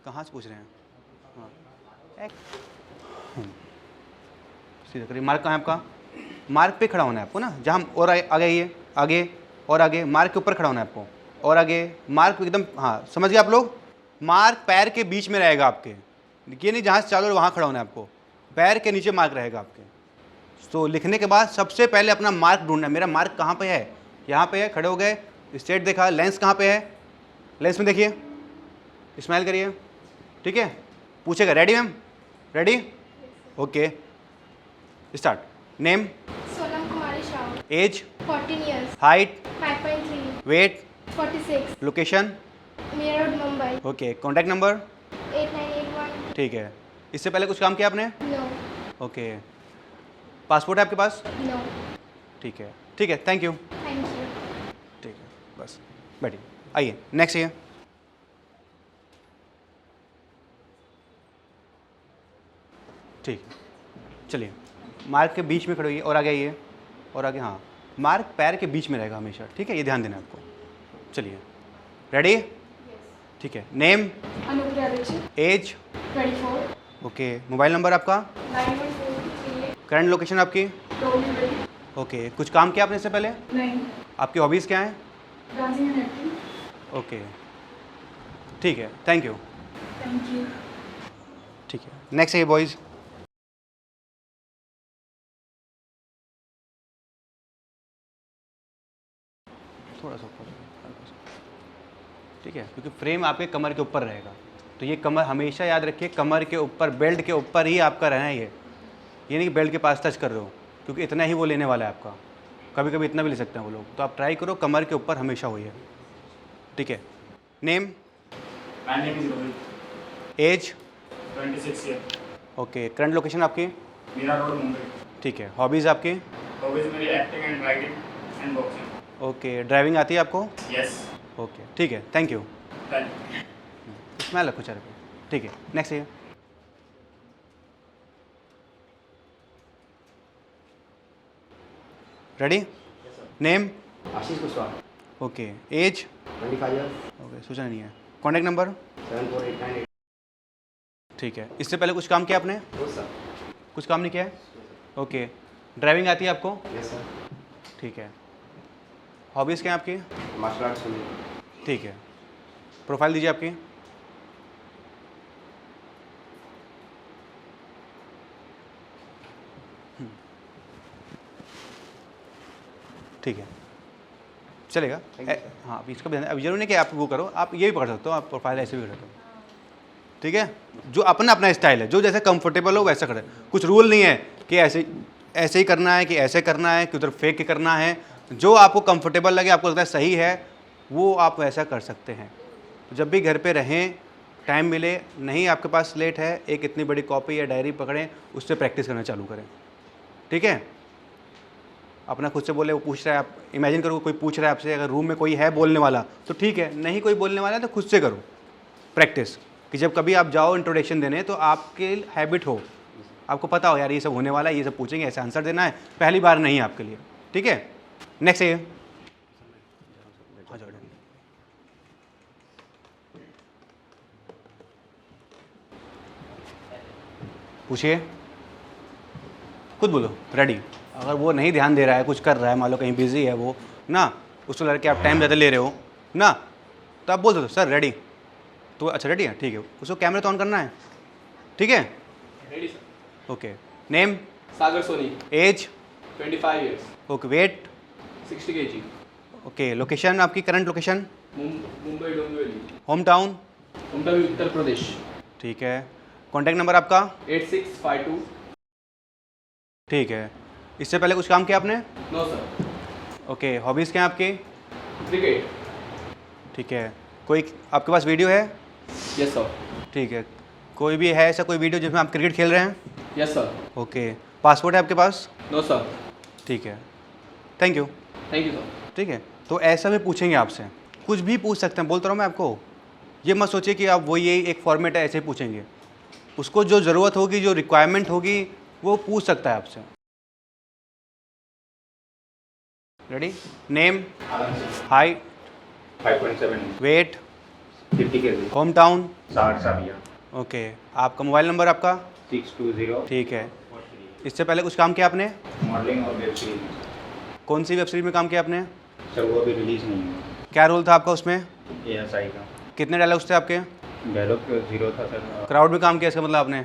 [SPEAKER 1] कहाँ से पूछ रहे हैं? हाँ, सीधा करिए। मार्क कहाँ है आपका? मार्क पे खड़ा होना है आपको ना, जहाँ और आगे ये आगे और आगे, मार्क के ऊपर खड़ा होना है आपको, और आगे मार्क एकदम, हाँ समझ गए आप लोग। मार्क पैर के बीच में रहेगा आपके, ये नहीं जहाँ से चालू वहाँ खड़ा होना है आपको, पैर के नीचे मार्क रहेगा आपके। तो लिखने के बाद सबसे पहले अपना मार्क ढूंढना है। मेरा मार्क कहाँ पे है? यहाँ पे है, खड़े हो गए, स्ट्रेट देखा। लेंस कहाँ पे है? लेंस में देखिए, स्माइल करिए, ठीक है। पूछेगा ready ma'am? Ready? Okay, start. Name?
[SPEAKER 2] Sonam Kumari Shah.
[SPEAKER 1] Age?
[SPEAKER 2] 14 years।
[SPEAKER 1] Height?
[SPEAKER 2] 5.3।
[SPEAKER 1] Weight?
[SPEAKER 2] 46।
[SPEAKER 1] Location?
[SPEAKER 2] Mira road, Mumbai.
[SPEAKER 1] Okay, contact number?
[SPEAKER 2] 8981।
[SPEAKER 1] ठीक है। इससे पहले कुछ काम किया आपने?
[SPEAKER 2] नो।
[SPEAKER 1] ओके, पासपोर्ट है आपके पास?
[SPEAKER 2] नो।
[SPEAKER 1] ठीक है, ठीक है, थैंक यू।
[SPEAKER 2] Thank you.
[SPEAKER 1] ठीक है, बस बैठिए। आइए नेक्स्ट। ये ठीक है, चलिए। मार्क के बीच में खड़े होइए और आगे आइए, और आगे, हाँ मार्क पैर के बीच में रहेगा हमेशा, ठीक है, ये ध्यान देना आपको। चलिए, रेडी? ठीक है। Name?
[SPEAKER 2] Anupriya Dixit,
[SPEAKER 1] age?
[SPEAKER 2] 24,
[SPEAKER 1] okay. Mobile number आपका?
[SPEAKER 2] 9143,
[SPEAKER 1] करंट लोकेशन आपकी?
[SPEAKER 2] Dombivli,
[SPEAKER 1] okay. कुछ काम किया आपने इससे पहले?
[SPEAKER 2] नहीं,
[SPEAKER 1] आपकी हॉबीज़ क्या हैं?
[SPEAKER 2] Dancing and acting.
[SPEAKER 1] ओके, ठीक है, थैंक यू।
[SPEAKER 2] Thank you.
[SPEAKER 1] ठीक है, नेक्स्ट है बॉयज़। थोड़ा सा ऊपर, हल्का सा। ठीक है, क्योंकि फ्रेम आपके कमर के ऊपर रहेगा, तो ये कमर हमेशा याद रखिए, कमर के ऊपर, बेल्ट के ऊपर ही आपका रहना है। ये नहीं कि बेल्ट के पास टच कर रहे हो, क्योंकि इतना ही वो लेने वाला है आपका। कभी कभी इतना भी ले सकते हैं वो लोग, तो आप ट्राई करो कमर के ऊपर हमेशा होइए। ठीक है। Name?
[SPEAKER 9] My name is Rohit,
[SPEAKER 1] age?
[SPEAKER 9] 26 year,
[SPEAKER 1] okay. Current location आपकी?
[SPEAKER 9] मीरा रोड, मुंबई।
[SPEAKER 1] ठीक है। हॉबीज़ आपकी?
[SPEAKER 9] हॉबीज मेरी acting and writing and boxing.
[SPEAKER 1] Okay. Driving आती है आपको?
[SPEAKER 9] यस,
[SPEAKER 1] ओके, ठीक है, thank you.
[SPEAKER 9] Thank you.
[SPEAKER 1] Smile रखो चेहरे पे। ठीक है, नेक्स्ट है। Ready? Name?
[SPEAKER 3] Ashish Kushwaha,
[SPEAKER 1] okay. Age?
[SPEAKER 3] 25 years,
[SPEAKER 1] okay, सूचना नहीं है। Contact number?
[SPEAKER 3] 7489.
[SPEAKER 1] ठीक है। इससे पहले कुछ काम किया आपने?
[SPEAKER 3] हो सर?
[SPEAKER 1] कुछ काम नहीं किया है? ओके। ड्राइविंग आती है आपको?
[SPEAKER 3] Yes sir.
[SPEAKER 1] ठीक है। हॉबीज़ क्या है आपकी?
[SPEAKER 3] मार्शल आर्ट्स में।
[SPEAKER 1] ठीक है। प्रोफाइल दीजिए आपकी। ठीक है, चलेगा। हाँ, अभी इसका भी अभी जरूरी नहीं कि आप वो करो, आप ये भी पकड़ सकते हो, आप प्रोफाइल ऐसे भी कर सकते हो। ठीक है, जो अपना अपना स्टाइल है, जो जैसे कंफर्टेबल हो वैसा करें। कुछ रूल नहीं है कि ऐसे ही करना है, कि ऐसे करना है, कि उधर फेक के करना है। जो आपको कंफर्टेबल लगे, आपको लगता है सही है, वो आप वैसा कर सकते हैं। तो जब भी घर पे रहें, टाइम मिले, नहीं आपके पास स्लेट है, एक इतनी बड़ी कॉपी या डायरी पकड़ें, उससे प्रैक्टिस करना चालू करें। ठीक है, अपना खुद से बोले, वो पूछ रहा है, आप इमेजिन करो कोई पूछ रहा है आपसे, अगर रूम में कोई है बोलने वाला तो ठीक है, नहीं कोई बोलने वाला है तो खुद से करो प्रैक्टिस, कि जब कभी आप जाओ इंट्रोडक्शन देने तो आपके हैबिट हो, आपको पता हो यार ये सब होने वाला है, ये सब पूछेंगे, ऐसे आंसर देना है, पहली बार नहीं है आपके लिए। ठीक है, नेक्स्ट है पूछिए, खुद बोलो, रेडी। अगर वो नहीं ध्यान दे रहा है, कुछ कर रहा है, मान लो कहीं बिजी है वो ना, उसको लड़के आप टाइम ज़्यादा ले रहे हो ना, तो आप बोल दो सर रेडी। तो अच्छा रेडी है, ठीक है, उसको कैमरे तो ऑन करना है। ठीक है,
[SPEAKER 8] ready sir.
[SPEAKER 1] Okay. Name?
[SPEAKER 8] Sagar Soni,
[SPEAKER 1] age?
[SPEAKER 8] 25 years,
[SPEAKER 1] okay. Weight?
[SPEAKER 8] 60 kg,
[SPEAKER 1] okay. Location आपकी, current location?
[SPEAKER 8] Mumbai Dombivli,
[SPEAKER 1] home town?
[SPEAKER 8] Mumbai Uttar Pradesh.
[SPEAKER 1] ठीक है। कॉन्टैक्ट नंबर आपका?
[SPEAKER 8] 8652।
[SPEAKER 1] ठीक है। इससे पहले कुछ काम किया आपने?
[SPEAKER 8] No sir.
[SPEAKER 1] ओके। हॉबीज़ क्या हैं आपकी?
[SPEAKER 8] क्रिकेट।
[SPEAKER 1] ठीक है। कोई आपके पास वीडियो है?
[SPEAKER 8] Yes sir.
[SPEAKER 1] ठीक है। कोई भी है ऐसा कोई वीडियो जिसमें आप क्रिकेट खेल रहे हैं?
[SPEAKER 8] Yes sir.
[SPEAKER 1] ओके। पासपोर्ट है आपके पास?
[SPEAKER 8] No sir.
[SPEAKER 1] ठीक है, thank you.
[SPEAKER 8] Thank you sir.
[SPEAKER 1] ठीक है, तो ऐसा भी पूछेंगे आपसे, कुछ भी पूछ सकते हैं, बोलता रहा हूँ मैं आपको। ये मत सोचिए कि आप वो यही एक फॉर्मेट है ऐसे ही पूछेंगे, उसको जो ज़रूरत होगी, जो रिक्वायरमेंट होगी, वो पूछ सकता है आपसे। Ready? Name? Height?
[SPEAKER 9] 5.7,
[SPEAKER 1] weight?
[SPEAKER 9] 50 kg,
[SPEAKER 1] home town?
[SPEAKER 9] Sabiya,
[SPEAKER 1] okay. आपका मोबाइल नंबर आपका?
[SPEAKER 9] 620,
[SPEAKER 1] ठीक है। इससे पहले कुछ काम किया आपने?
[SPEAKER 9] मॉडलिंग और वेब सीरीज।
[SPEAKER 1] कौन सी वेब सीरीज में काम किया आपने?
[SPEAKER 9] सर वो अभी रिलीज नहीं है।
[SPEAKER 1] क्या रोल था आपका उसमें?
[SPEAKER 9] ASI का।
[SPEAKER 1] कितने डायलॉग्स थे आपके?
[SPEAKER 9] डायलॉग 0 था सर।
[SPEAKER 1] क्राउड में काम किया इसका मतलब आपने?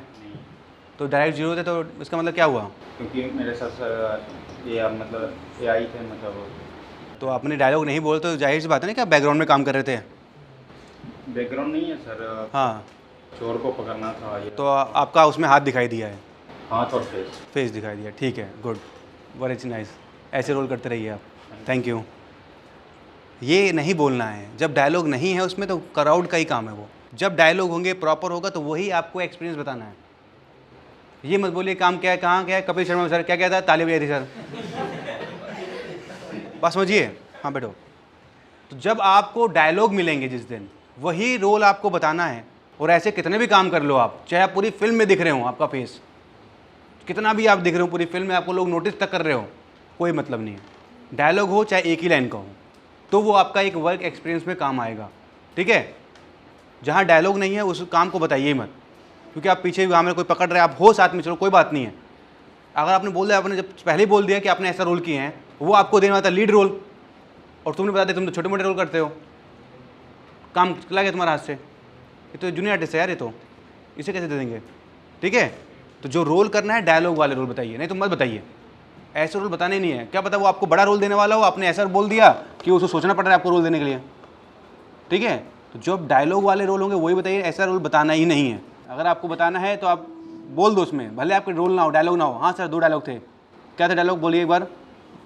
[SPEAKER 1] तो डायरेक्ट जीरो थे, तो इसका मतलब क्या हुआ?
[SPEAKER 9] क्योंकि मेरे साथ सर ये मतलब AI थे, मतलब
[SPEAKER 1] तो आपने डायलॉग नहीं बोले तो जाहिर सी बात है ना कि आप बैकग्राउंड में काम कर रहे थे।
[SPEAKER 9] बैकग्राउंड नहीं है सर।
[SPEAKER 1] हाँ,
[SPEAKER 9] चोर को पकड़ना था ये।
[SPEAKER 1] तो आपका उसमें हाथ दिखाई दिया है,
[SPEAKER 9] हाथ और फेस।
[SPEAKER 1] फेस दिखाई दिया, ठीक है, गुड, वेरी नाइस। ऐसे रोल करते रहिए आप, थैंक यू। ये नहीं बोलना है, जब डायलॉग नहीं है उसमें तो क्राउड का ही काम है वो। जब डायलॉग होंगे, प्रॉपर होगा, तो वही आपको एक्सपीरियंस बताना है। ये मत बोलिए काम क्या है, कहाँ क्या है, कपिल शर्मा सर क्या कहता है, ताली बजाई थी सर, बस समझिए। हाँ बैठो। तो जब आपको डायलॉग मिलेंगे जिस दिन, वही रोल आपको बताना है। और ऐसे कितने भी काम कर लो आप, चाहे आप पूरी फिल्म में दिख रहे हो, आपका फेस कितना भी आप दिख रहे हो पूरी फिल्म में, आपको लोग नोटिस तक कर रहे हो, कोई मतलब नहीं है। डायलॉग हो चाहे एक ही लाइन का हो, तो वो आपका एक वर्क एक्सपीरियंस में काम आएगा, ठीक है। जहाँ डायलॉग नहीं है उस काम को बताइए मत, क्योंकि आप पीछे भी हमें कोई पकड़ रहे हैं, आप हो साथ में, चलो कोई बात नहीं है। अगर आपने बोल दिया, आपने जब पहले ही बोल दिया कि आपने ऐसा रोल किए हैं, वो आपको देने वाला था लीड रोल, और तुमने बता दिया तुम तो छोटे मोटे रोल करते हो, काम चला गया तुम्हारे हाथ से। ये तो जूनियर आर्टिस्ट है यार, ये तो इसे कैसे दे देंगे, ठीक है। तो जो रोल करना है डायलॉग वाले रोल बताइए, नहीं तो मत बताइए, ऐसे रोल बताने नहीं है। क्या पता वो आपको बड़ा रोल देने वाला हो, आपने ऐसा बोल दिया कि उसको सोचना पड़ रहा है आपको रोल देने के लिए, ठीक है। तो जो डायलॉग वाले रोल होंगे वही बताइए, ऐसा रोल बताना ही नहीं है। अगर आपको बताना है तो आप बोल दो उसमें, भले आपके रोल ना हो, डायलॉग ना हो। हाँ सर 2 डायलॉग थे, क्या थे डायलॉग, बोलिए एक बार,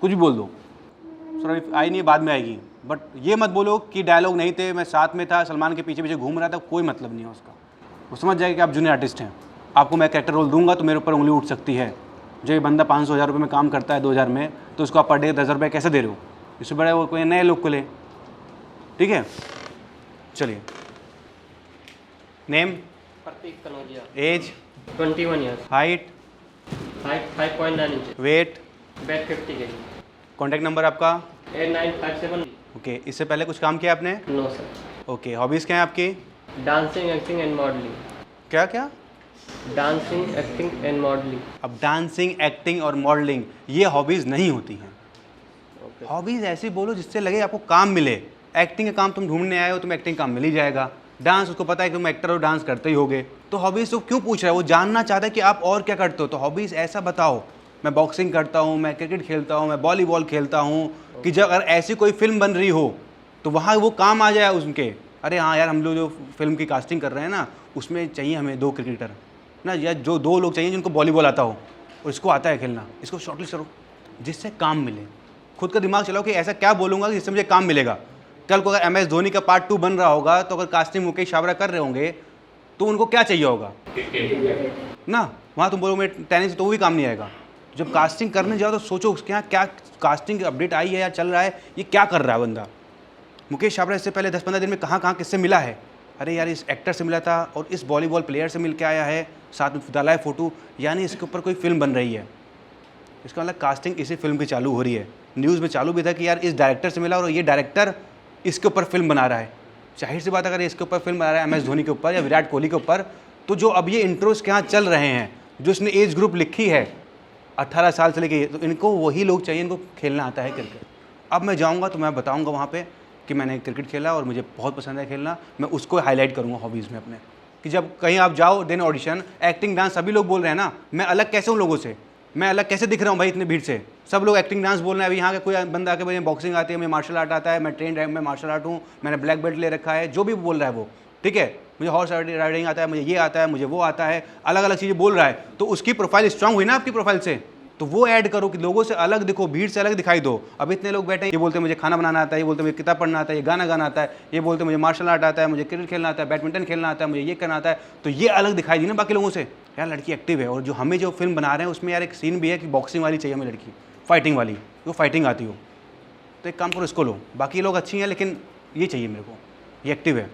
[SPEAKER 1] कुछ भी बोल दो। सर अभी आई नहीं है, बाद में आएगी, बट ये मत बोलो कि डायलॉग नहीं थे, मैं साथ में था, सलमान के पीछे पीछे घूम रहा था, कोई मतलब नहीं है उसका। वो समझ जाएगा कि आप जूनियर आर्टिस्ट हैं, आपको मैं कैरेक्टर रोल दूंगा तो मेरे ऊपर उंगली उठ सकती है। जो ये बंदा 500-1000 रुपये में काम करता है 2000 में, तो उसको आप पर डे 10,000 रुपये कैसे दे रहे हो? इससे बड़ा वो कोई नए लोग को ले, ठीक है। चलिए, name?
[SPEAKER 10] Prateek Kanaujia.
[SPEAKER 1] Age?
[SPEAKER 10] 21 years.
[SPEAKER 1] Height?
[SPEAKER 10] 5.9 inch.
[SPEAKER 1] Weight?
[SPEAKER 10] Weight 50 kg।
[SPEAKER 1] Contact number आपका?
[SPEAKER 10] 8957।
[SPEAKER 1] ओके, इससे पहले कुछ काम किया आपने?
[SPEAKER 10] No sir.
[SPEAKER 1] ओके, हॉबीज़ क्या हैं आपकी?
[SPEAKER 10] Dancing, acting and modelling.
[SPEAKER 1] क्या क्या?
[SPEAKER 10] Dancing, acting and modelling.
[SPEAKER 1] अब डांसिंग, एक्टिंग और मॉडलिंग ये हॉबीज़ नहीं होती हैं। हॉबीज़ ऐसी बोलो जिससे लगे आपको काम मिले। एक्टिंग का काम तुम ढूंढने आए हो, तुम्हें एक्टिंग काम मिल ही जाएगा। डांस, उसको पता है कि तुम एक्टर हो, डांस करते ही होगे। तो हॉबीज़ तो क्यों पूछ रहा है, वो जानना चाहता है कि आप और क्या करते हो। तो हॉबीज़ ऐसा बताओ, मैं बॉक्सिंग करता हूँ, मैं क्रिकेट खेलता हूँ, मैं वॉलीबॉल खेलता हूँ, कि जब अगर ऐसी कोई फिल्म बन रही हो तो वहाँ वो काम आ जाए उनके। अरे हाँ यार, हम लोग जो फिल्म की कास्टिंग कर रहे हैं ना, उसमें चाहिए हमें 2 क्रिकेटर ना, या जो 2 लोग चाहिए जिनको वॉलीबॉल आता हो और इसको आता है खेलना, इसको शॉर्टलिस्ट करो जिससे काम मिले। खुद का दिमाग चलाओ कि ऐसा क्या बोलूँगा जिससे मुझे काम मिलेगा। कल को अगर MS धोनी का पार्ट 2 बन रहा होगा, तो अगर कास्टिंग मुकेश छाबड़ा कर रहे होंगे तो उनको क्या चाहिए होगा ना, वहाँ तुम बोलोगे टेनिस, तो वो भी काम नहीं आएगा। जब कास्टिंग करने जाओ तो सोचो उसके यहाँ क्या कास्टिंग अपडेट आई है या चल रहा है, ये क्या कर रहा है बंदा। मुकेश छाबड़ा इससे पहले 10-15 दिन में कहाँ कहाँ किससे मिला है, अरे यार इस एक्टर से मिला था और इस वॉलीबॉल प्लेयर से मिल के आया है, साथ में डाला है फ़ोटो, यानी इसके ऊपर कोई फिल्म बन रही है। इसका मतलब कास्टिंग इसी फिल्म की चालू हो रही है। न्यूज़ में चालू भी था कि यार इस डायरेक्टर से मिला और ये डायरेक्टर इसके ऊपर फिल्म बना रहा है। जाहिर सी बात, अगर इसके ऊपर फिल्म बना रहा है MS धोनी के ऊपर या विराट कोहली के ऊपर, तो जो अब ये इंट्रोस के यहाँ चल रहे हैं, जो इसने एज ग्रुप लिखी है 18 साल से लेके, तो इनको वही लोग चाहिए, इनको खेलना आता है क्रिकेट। अब मैं जाऊँगा तो मैं बताऊँगा वहाँ पर कि मैंने क्रिकेट खेला और मुझे बहुत पसंद है खेलना, मैं उसको हाईलाइट करूँगा हॉबीज़ में अपने। कि जब कहीं आप जाओ देन ऑडिशन, एक्टिंग, डांस, सभी लोग बोल रहे हैं ना, मैं अलग कैसे हूँ लोगों से, मैं अलग कैसे दिख रहा हूँ भाई इतनी भीड़ से। सब लोग एक्टिंग, डांस बोल रहे हैं। अभी यहाँ का कोई बंदा आके मुझे बॉक्सिंग आती है, मुझे मार्शल आर्ट आता है, मैं ट्रेंड में मार्शल आर्ट हूँ, मैंने ब्लैक बेल्ट ले रखा है, जो भी बोल रहा है वो, ठीक है, मुझे हॉर्स राइडिंग आता है, मुझे ये आता है, मुझे वो आता है, अलग अलग चीज़ें बोल रहा है, तो उसकी प्रोफाइल स्ट्रांग हुई ना आपकी प्रोफाइल से, तो वो ऐड करो कि लोगों से अलग दिखो, भीड़ से अलग दिखाई दो। अब इतने लोग बैठे हैं, ये बोलते हैं मुझे खाना बनाना आता है, ये बोलते हैं मुझे किताब पढ़ना आता है, ये गाना गाना आता है, ये बोलते हैं मुझे मार्शल आर्ट आता है, मुझे क्रिकेट खेलना आता है, बैडमिंटन खेलना आता है, मुझे ये करना आता है, तो ये अलग दिखाई दी ना बाकी लोगों से। यार लड़की एक्टिव है, और जो हमें जो फिल्म बना रहे हैं उसमें यार एक सीन भी है कि बॉक्सिंग वाली चाहिए हमें लड़की, फाइटिंग वाली, वो फाइटिंग आती हो, तो एक काम करो इसको लो। बाकी लोग अच्छी हैं लेकिन ये चाहिए मेरे को, ये एक्टिव है,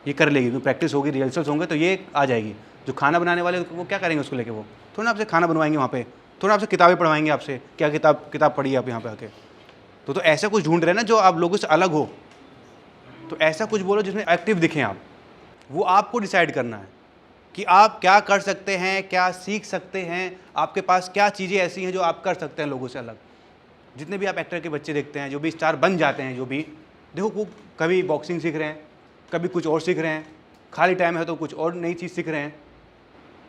[SPEAKER 1] ये कर लेगी, क्योंकि प्रैक्टिस होगी, रिहर्सल्स होंगे तो ये आ जाएगी। जो खाना बनाने वाले वो क्या करेंगे उसको लेके, वो थोड़ा ना आपसे खाना बनवाएंगे वहाँ पे, थोड़ा आपसे किताबें पढ़वाएंगे, आपसे क्या किताब पढ़ी आप यहाँ पे आके। तो ऐसा कुछ ढूंढ रहे हैं ना जो आप लोगों से अलग हो, तो ऐसा कुछ बोलो जिसमें एक्टिव दिखें आप। वो आपको डिसाइड करना है कि आप क्या कर सकते हैं, क्या सीख सकते हैं, आपके पास क्या चीज़ें ऐसी हैं जो आप कर सकते हैं लोगों से अलग। जितने भी आप एक्टर के बच्चे देखते हैं जो भी स्टार बन जाते हैं, जो भी देखो, वो कभी बॉक्सिंग सीख रहे हैं, कभी कुछ और सीख रहे हैं, खाली टाइम है तो कुछ और नई चीज़ सीख रहे हैं,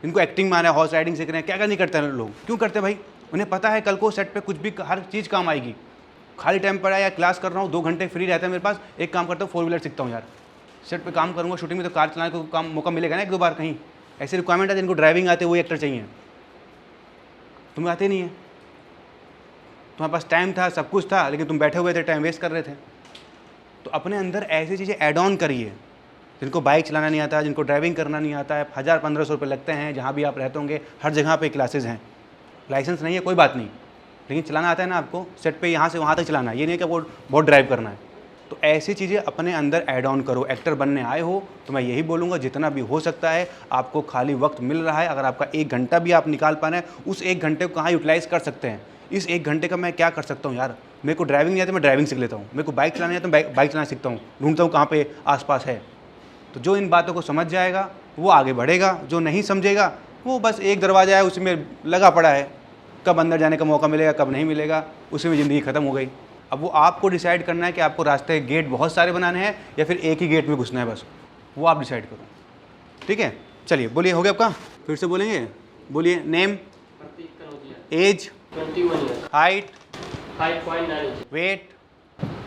[SPEAKER 1] इनको एक्टिंग में आना है, हॉर्स राइडिंग सीख रहे हैं, क्या क्या नहीं करते हैं लोग, क्यों करते हैं भाई, उन्हें पता है कल को सेट पे कुछ भी हर चीज़ काम आएगी। खाली टाइम पड़ा या क्लास कर रहा हूँ, 2 घंटे फ्री रहता है मेरे पास, एक काम करता हूँ 4 व्हीलर सीखता हूँ यार, सेट पे काम करूँगा, शूटिंग में तो कार चलाने को काम मौका मिलेगा ना 1-2 बार कहीं। ऐसी रिक्वायरमेंट है जिनको ड्राइविंग आते वही एक्टर चाहिए, तुम्हें आते नहीं है, तुम्हारे पास टाइम था, सब कुछ था, लेकिन तुम बैठे हुए थे, टाइम वेस्ट कर रहे थे। तो अपने अंदर ऐसी चीज़ें ऐड ऑन करिए। जिनको बाइक चलाना नहीं आता, जिनको ड्राइविंग करना नहीं आता है, 1000-1500 रुपये लगते हैं, जहाँ भी आप रहते होंगे हर जगह पे क्लासेस हैं। लाइसेंस नहीं है कोई बात नहीं, लेकिन चलाना आता है ना आपको, सेट पे यहाँ से वहाँ तक चलाना है, ये नहीं कि आपको बहुत ड्राइव करना है। तो ऐसी चीज़ें अपने अंदर ऐड ऑन करो। एक्टर बनने आए हो तो मैं यही बोलूँगा, जितना भी हो सकता है आपको खाली वक्त मिल रहा है, अगर आपका 1 घंटा भी आप निकाल पा रहे हैं, उस 1 घंटे को कहाँ यूटिलाइज़ कर सकते हैं। इस 1 घंटे का मैं क्या कर सकता हूँ यार, मेरे को ड्राइविंग नहीं आती, मैं ड्राइविंग सीख लेता हूँ, मेरे को बाइक चलानी आती, मैं बाइक चलाना सीखता हूँ, ढूंढता हूँ कहाँ पे आसपास है। तो जो इन बातों को समझ जाएगा वो आगे बढ़ेगा, जो नहीं समझेगा वो बस एक दरवाज़ा है उसी में लगा पड़ा है, कब अंदर जाने का मौका मिलेगा कब नहीं मिलेगा, उसी में ज़िंदगी ख़त्म हो गई। अब वो आपको डिसाइड करना है कि आपको रास्ते गेट बहुत सारे बनाने हैं या फिर एक ही गेट में घुसना है, बस वो आप डिसाइड करो। ठीक है, चलिए बोलिए, हो गया आपका? फिर से बोलेंगे, बोलिए। Name, age,
[SPEAKER 10] 21 years,
[SPEAKER 1] height,
[SPEAKER 10] 5.9 inches,
[SPEAKER 1] weight,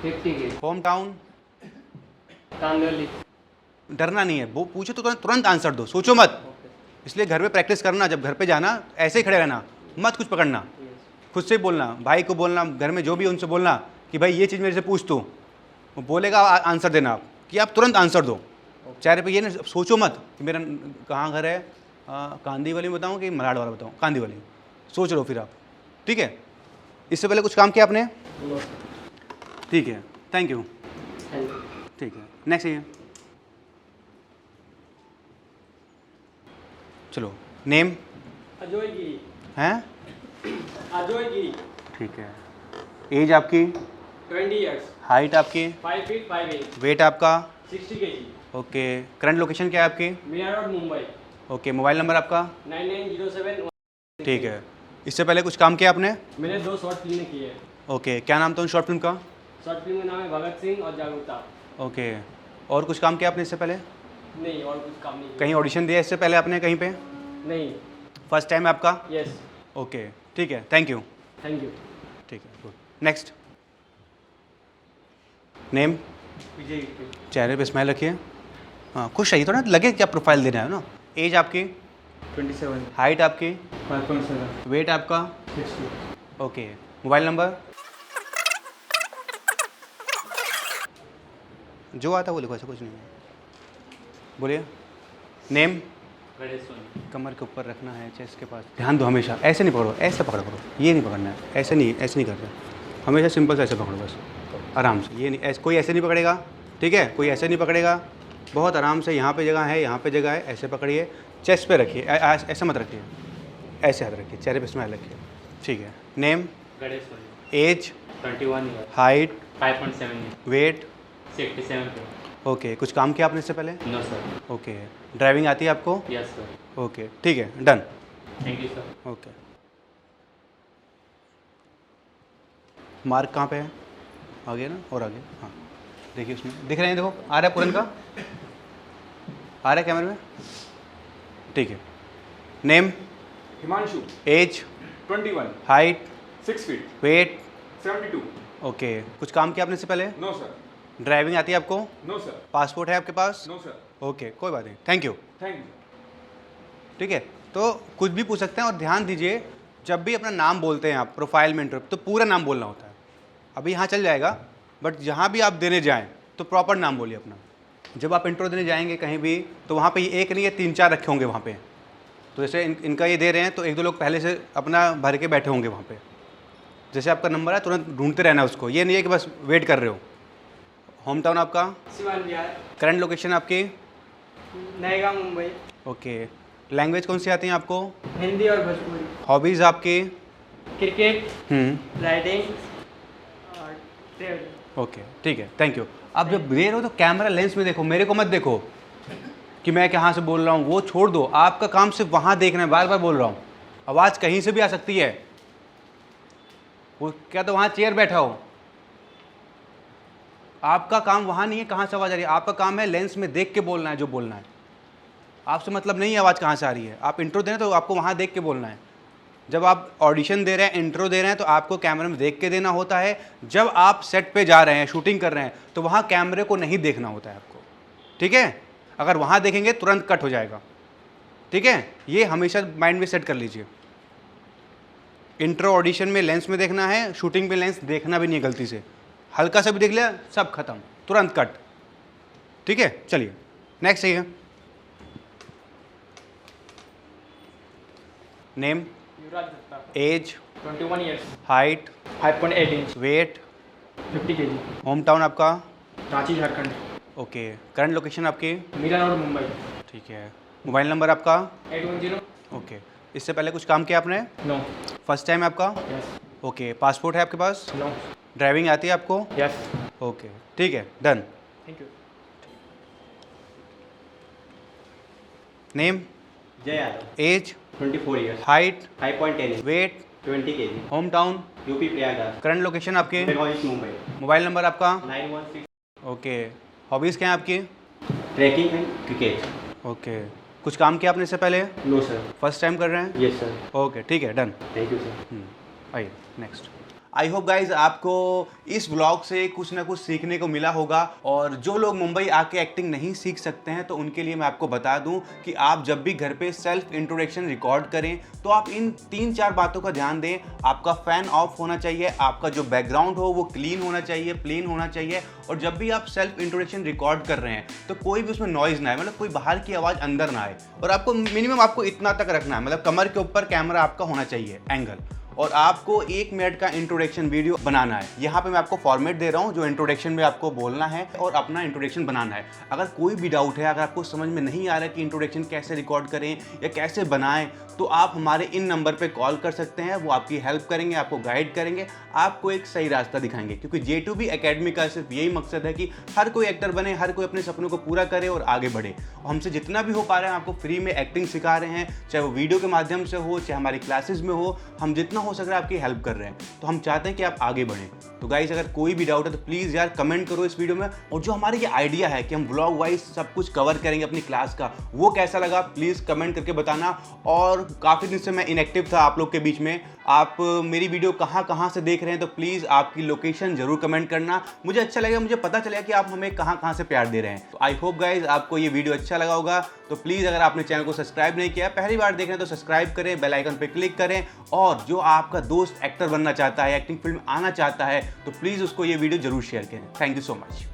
[SPEAKER 10] 50 kg,
[SPEAKER 1] home town.
[SPEAKER 10] Kandoli.
[SPEAKER 1] डरना नहीं है, वो पूछो तो तुरंत आंसर दो, सोचो मत। इसलिए घर पे प्रैक्टिस करना, जब घर पे जाना ऐसे ही खड़े रहना, मत कुछ पकड़ना, खुद से बोलना, भाई को बोलना, घर में जो भी उनसे बोलना कि भाई ये चीज़ मेरे से पूछ तू, वो बोलेगा आंसर देना आप, कि आप तुरंत आंसर दो। चेहरे पे ये ना सोचो मत कि मेरा कहाँ घर है, कांदी वाली बताऊँ कि मलाड वाला बताऊँ, कांदी वाली, सोच लो फिर आप। ठीक है, इससे पहले कुछ काम किया आपने? ठीक है, थैंक यू। ठीक है, नेक्स्ट ये चलो। नेम,
[SPEAKER 10] अजय गिरी,
[SPEAKER 1] हैं?
[SPEAKER 10] अजय गिरी,
[SPEAKER 1] ठीक है। एज आपकी?
[SPEAKER 10] 20 years,
[SPEAKER 1] हाइट आपकी?
[SPEAKER 10] 5 feet 5 inch,
[SPEAKER 1] वेट आपका?
[SPEAKER 10] 60 kg,
[SPEAKER 1] ओके। करंट लोकेशन क्या है आपकी?
[SPEAKER 10] Mira road, Mumbai,
[SPEAKER 1] okay. Mobile number आपका?
[SPEAKER 10] 9907।
[SPEAKER 1] ठीक है। इससे पहले कुछ काम किया आपने?
[SPEAKER 10] मैंने 2 शॉर्ट फिल्में की है।
[SPEAKER 1] ओके, क्या नाम था उन शॉर्ट फिल्म का?
[SPEAKER 10] शॉर्ट फिल्म का नाम है भगत सिंह और जागरूकता।
[SPEAKER 1] ओके। और कुछ काम किया आपने इससे पहले?
[SPEAKER 10] नहीं, और कुछ काम नहीं किया।
[SPEAKER 1] कहीं ऑडिशन दिया इससे पहले आपने कहीं पे?
[SPEAKER 10] नहीं।
[SPEAKER 1] फर्स्ट टाइम आपका?
[SPEAKER 10] यस।
[SPEAKER 1] ओके, ठीक है, थैंक यू।
[SPEAKER 10] Thank you.
[SPEAKER 1] ठीक है, गुड। नेक्स्ट। नेम?
[SPEAKER 10] विजय।
[SPEAKER 1] चेहरे पे स्माइल रखिए। हाँ, खुश रहिए, थोड़ा लगे क्या प्रोफाइल देना है ना। एज आपकी?
[SPEAKER 5] 27,
[SPEAKER 1] हाइट आपकी?
[SPEAKER 5] 5.7,
[SPEAKER 1] वेट आपका?
[SPEAKER 5] 60,
[SPEAKER 1] ओके। Mobile number? जो आता है वो लिखो, ऐसा कुछ नहीं है। बोलिए। नेम? कमर के ऊपर रखना है, चेस्ट के पास। ध्यान दो हमेशा, ऐसे नहीं पकड़ो, ऐसे पकड़ो, ये नहीं पकड़ना है, ऐसे नहीं करना, हमेशा सिंपल से ऐसे पकड़ो बस, आराम से। ये नहीं, कोई ऐसे नहीं पकड़ेगा, ठीक है, कोई ऐसे नहीं पकड़ेगा, बहुत आराम से। यहाँ पे जगह है, यहाँ पे जगह है, ऐसे पकड़िए, चेस्ट पे रखिए, ऐसे मत रखिए, ऐसे हाथ रखिए, चेहरे पे स्माइल रखिए। ठीक है। Name? Age?
[SPEAKER 10] 21 years,
[SPEAKER 1] height?
[SPEAKER 10] 5.7,
[SPEAKER 1] weight?
[SPEAKER 10] 67 kg।
[SPEAKER 1] Okay. कुछ काम किया आपने इससे पहले?
[SPEAKER 10] No sir.
[SPEAKER 1] ओके। ड्राइविंग आती है आपको?
[SPEAKER 10] Yes sir.
[SPEAKER 1] ओके, ठीक है, done.
[SPEAKER 10] Thank you sir.
[SPEAKER 1] Okay. Mark कहाँ पे है? आगे ना, और आगे, हाँ देखिए उसमें दिख रहे हैं, देखो आ रहा है पूरन का, आ रहा है कैमरे में? ठीक है। Name?
[SPEAKER 9] Himanshu,
[SPEAKER 1] age?
[SPEAKER 9] 21,
[SPEAKER 1] height?
[SPEAKER 9] 6 feet,
[SPEAKER 1] weight?
[SPEAKER 9] 72।
[SPEAKER 1] Okay. कुछ काम किया आपने इससे पहले?
[SPEAKER 9] नो सर,
[SPEAKER 1] ड्राइविंग आती है आपको?
[SPEAKER 9] नो सर,
[SPEAKER 1] पासपोर्ट है आपके पास?
[SPEAKER 9] नो सर,
[SPEAKER 1] ओके, कोई बात नहीं, थैंक यू।
[SPEAKER 9] Thank you.
[SPEAKER 1] ठीक है, तो कुछ भी पूछ सकते हैं। और ध्यान दीजिए, जब भी अपना नाम बोलते हैं आप प्रोफाइल में इंटरव्यू, तो पूरा नाम बोलना होता है। अभी यहाँ चल जाएगा, बट जहाँ भी आप देने जाएं तो प्रॉपर नाम बोलिए अपना। जब आप इंटरव्यू देने जाएंगे कहीं भी, तो वहाँ पे ये एक नहीं है, 3-4 रखे होंगे वहाँ पे। तो जैसे इनका ये दे रहे हैं, तो 1-2 लोग पहले से अपना भर के बैठे होंगे वहाँ पे। जैसे आपका नंबर है, तुरंत ढूंढते रहना उसको, ये नहीं है कि बस वेट कर रहे हो। होम टाउन आपका?
[SPEAKER 10] सिवान बिहार।
[SPEAKER 1] करंट लोकेशन आपकी?
[SPEAKER 10] नएगा, मुंबई।
[SPEAKER 1] ओके। लैंग्वेज कौन सी आती है आपको?
[SPEAKER 10] हिंदी और भोजपुरी।
[SPEAKER 1] हॉबीज़ आपकी?
[SPEAKER 10] क्रिकेट, राइडिंग और ट्रेवलिंग।
[SPEAKER 1] ओके, ठीक है, थैंक यू। अब जब दे रहे हो तो कैमरा लेंस में देखो, मेरे को मत देखो कि मैं कहाँ से बोल रहा हूँ, वो छोड़ दो। आपका काम सिर्फ वहाँ देखना है, बार बार बोल रहा हूँ। आवाज़ कहीं से भी आ सकती है, वो क्या तो वहाँ चेयर बैठा हो। आपका काम वहाँ नहीं है कहाँ से आवाज़ आ रही है, आपका काम है लेंस में देख के बोलना है जो बोलना है। आपसे मतलब नहीं है आवाज़ कहाँ से आ रही है। आप इंट्रो दे रहे हैं तो आपको वहाँ देख के बोलना है। जब आप ऑडिशन दे रहे हैं, इंट्रो दे रहे हैं, तो आपको कैमरे में देख के देना होता है। जब आप सेट पे जा रहे हैं, शूटिंग कर रहे हैं, तो वहाँ कैमरे को नहीं देखना होता है आपको, ठीक है। अगर वहाँ देखेंगे तुरंत कट हो जाएगा, ठीक है। ये हमेशा माइंड में सेट कर लीजिए। इंट्रो ऑडिशन में लेंस में देखना है, शूटिंग में लेंस देखना भी नहीं है गलती से। हल्का सा भी देख लिया, सब खत्म, तुरंत कट, ठीक है। चलिए नेक्स्ट है। Name?
[SPEAKER 10] Yuvraj Dutta.
[SPEAKER 1] Age?
[SPEAKER 10] 21 years,
[SPEAKER 1] height?
[SPEAKER 10] 5.8 inch,
[SPEAKER 1] weight?
[SPEAKER 10] 50 kg।
[SPEAKER 1] Home town आपका?
[SPEAKER 10] Ranchi, Jharkhand.
[SPEAKER 1] Okay. Current location आपकी?
[SPEAKER 10] मीरा रोड, मुंबई।
[SPEAKER 1] ठीक है। मोबाइल नंबर आपका?
[SPEAKER 10] 810।
[SPEAKER 1] ओके। इससे पहले कुछ काम किया आपने?
[SPEAKER 10] नो।
[SPEAKER 1] फर्स्ट टाइम आपका?
[SPEAKER 10] यस।
[SPEAKER 1] ओके, पासपोर्ट है आपके पास?
[SPEAKER 10] नो।
[SPEAKER 1] ड्राइविंग आती है आपको?
[SPEAKER 10] यस।
[SPEAKER 1] ओके, ठीक है, done.
[SPEAKER 10] Thank you.
[SPEAKER 1] Name?
[SPEAKER 3] Jay Yadav.
[SPEAKER 1] Age?
[SPEAKER 3] 24 years।
[SPEAKER 1] Height?
[SPEAKER 3] 5.10 inch।
[SPEAKER 1] Weight?
[SPEAKER 3] 20 kg।
[SPEAKER 1] Home town?
[SPEAKER 3] UP Prayagraj.
[SPEAKER 1] Current location आपकी?
[SPEAKER 3] Belgaon east Mumbai.
[SPEAKER 1] Mobile number आपका?
[SPEAKER 3] 916।
[SPEAKER 1] ओके, हॉबीज़ क्या हैं आपकी?
[SPEAKER 3] Trekking and cricket.
[SPEAKER 1] ओके, कुछ काम किया आपने इससे पहले?
[SPEAKER 3] No sir.
[SPEAKER 1] फर्स्ट टाइम कर रहे हैं?
[SPEAKER 3] Yes sir.
[SPEAKER 1] ओके, ठीक है, डन।
[SPEAKER 3] Thank you sir.
[SPEAKER 1] आइए नेक्स्ट। आई होप गाइज आपको इस ब्लॉग से कुछ ना कुछ सीखने को मिला होगा, और जो लोग मुंबई आके एक्टिंग नहीं सीख सकते हैं तो उनके लिए मैं आपको बता दूं कि आप जब भी घर पे सेल्फ इंट्रोडक्शन रिकॉर्ड करें तो आप इन 3-4 बातों का ध्यान दें। आपका फ़ैन ऑफ होना चाहिए, आपका जो बैकग्राउंड हो वो क्लीन होना चाहिए, प्लेन होना चाहिए, और जब भी आप सेल्फ इंट्रोडक्शन रिकॉर्ड कर रहे हैं तो कोई भी उसमें नॉइज़ ना आए, मतलब कोई बाहर की आवाज़ अंदर ना आए, और आपको मिनिमम आपको इतना तक रखना है, मतलब कमर के ऊपर कैमरा आपका होना चाहिए एंगल, और आपको 1 मिनट का इंट्रोडक्शन वीडियो बनाना है। यहाँ पे मैं आपको फॉर्मेट दे रहा हूँ जो इंट्रोडक्शन में आपको बोलना है और अपना इंट्रोडक्शन बनाना है। अगर कोई भी डाउट है, अगर आपको समझ में नहीं आ रहा है कि इंट्रोडक्शन कैसे रिकॉर्ड करें या कैसे बनाएं, तो आप हमारे इन नंबर पे कॉल कर सकते हैं। वो आपकी हेल्प करेंगे, आपको गाइड करेंगे, आपको एक सही रास्ता दिखाएंगे, क्योंकि J2B एकेडमी का सिर्फ यही मकसद है कि हर कोई एक्टर बने, हर कोई अपने सपनों को पूरा करे और आगे बढ़े। हमसे जितना भी हो पा रहा है आपको फ्री में एक्टिंग सिखा रहे हैं, चाहे वो वीडियो के माध्यम से हो, चाहे हमारी क्लासेस में हो, हम जितना हो सक रहा है आपकी हेल्प कर रहे हैं। तो हम चाहते हैं कि आप आगे बढ़ें। तो गाइस, अगर कोई भी डाउट है तो प्लीज़ यार कमेंट करो इस वीडियो में, और जो हमारे ये आइडिया है कि हम व्लॉग वाइज सब कुछ कवर करेंगे अपनी क्लास का, वो कैसा लगा प्लीज़ कमेंट करके बताना। और काफ़ी दिन से मैं इनएक्टिव था आप लोग के बीच में, आप मेरी वीडियो कहाँ से देख रहे हैं तो प्लीज़ आपकी लोकेशन ज़रूर कमेंट करना। मुझे अच्छा लगेगा, मुझे पता चलेगा कि आप हमें कहाँ से प्यार दे रहे हैं। तो आई होप गाइज आपको ये वीडियो अच्छा लगा होगा। तो प्लीज़ अगर आपने चैनल को सब्सक्राइब नहीं किया, पहली बार देख रहे हैं तो सब्सक्राइब करें, बेल आइकन पे क्लिक करें, और जो आपका दोस्त एक्टर बनना चाहता है, एक्टिंग फील्ड में आना चाहता है, तो प्लीज़ उसको ये वीडियो ज़रूर शेयर करें। Thank you so much.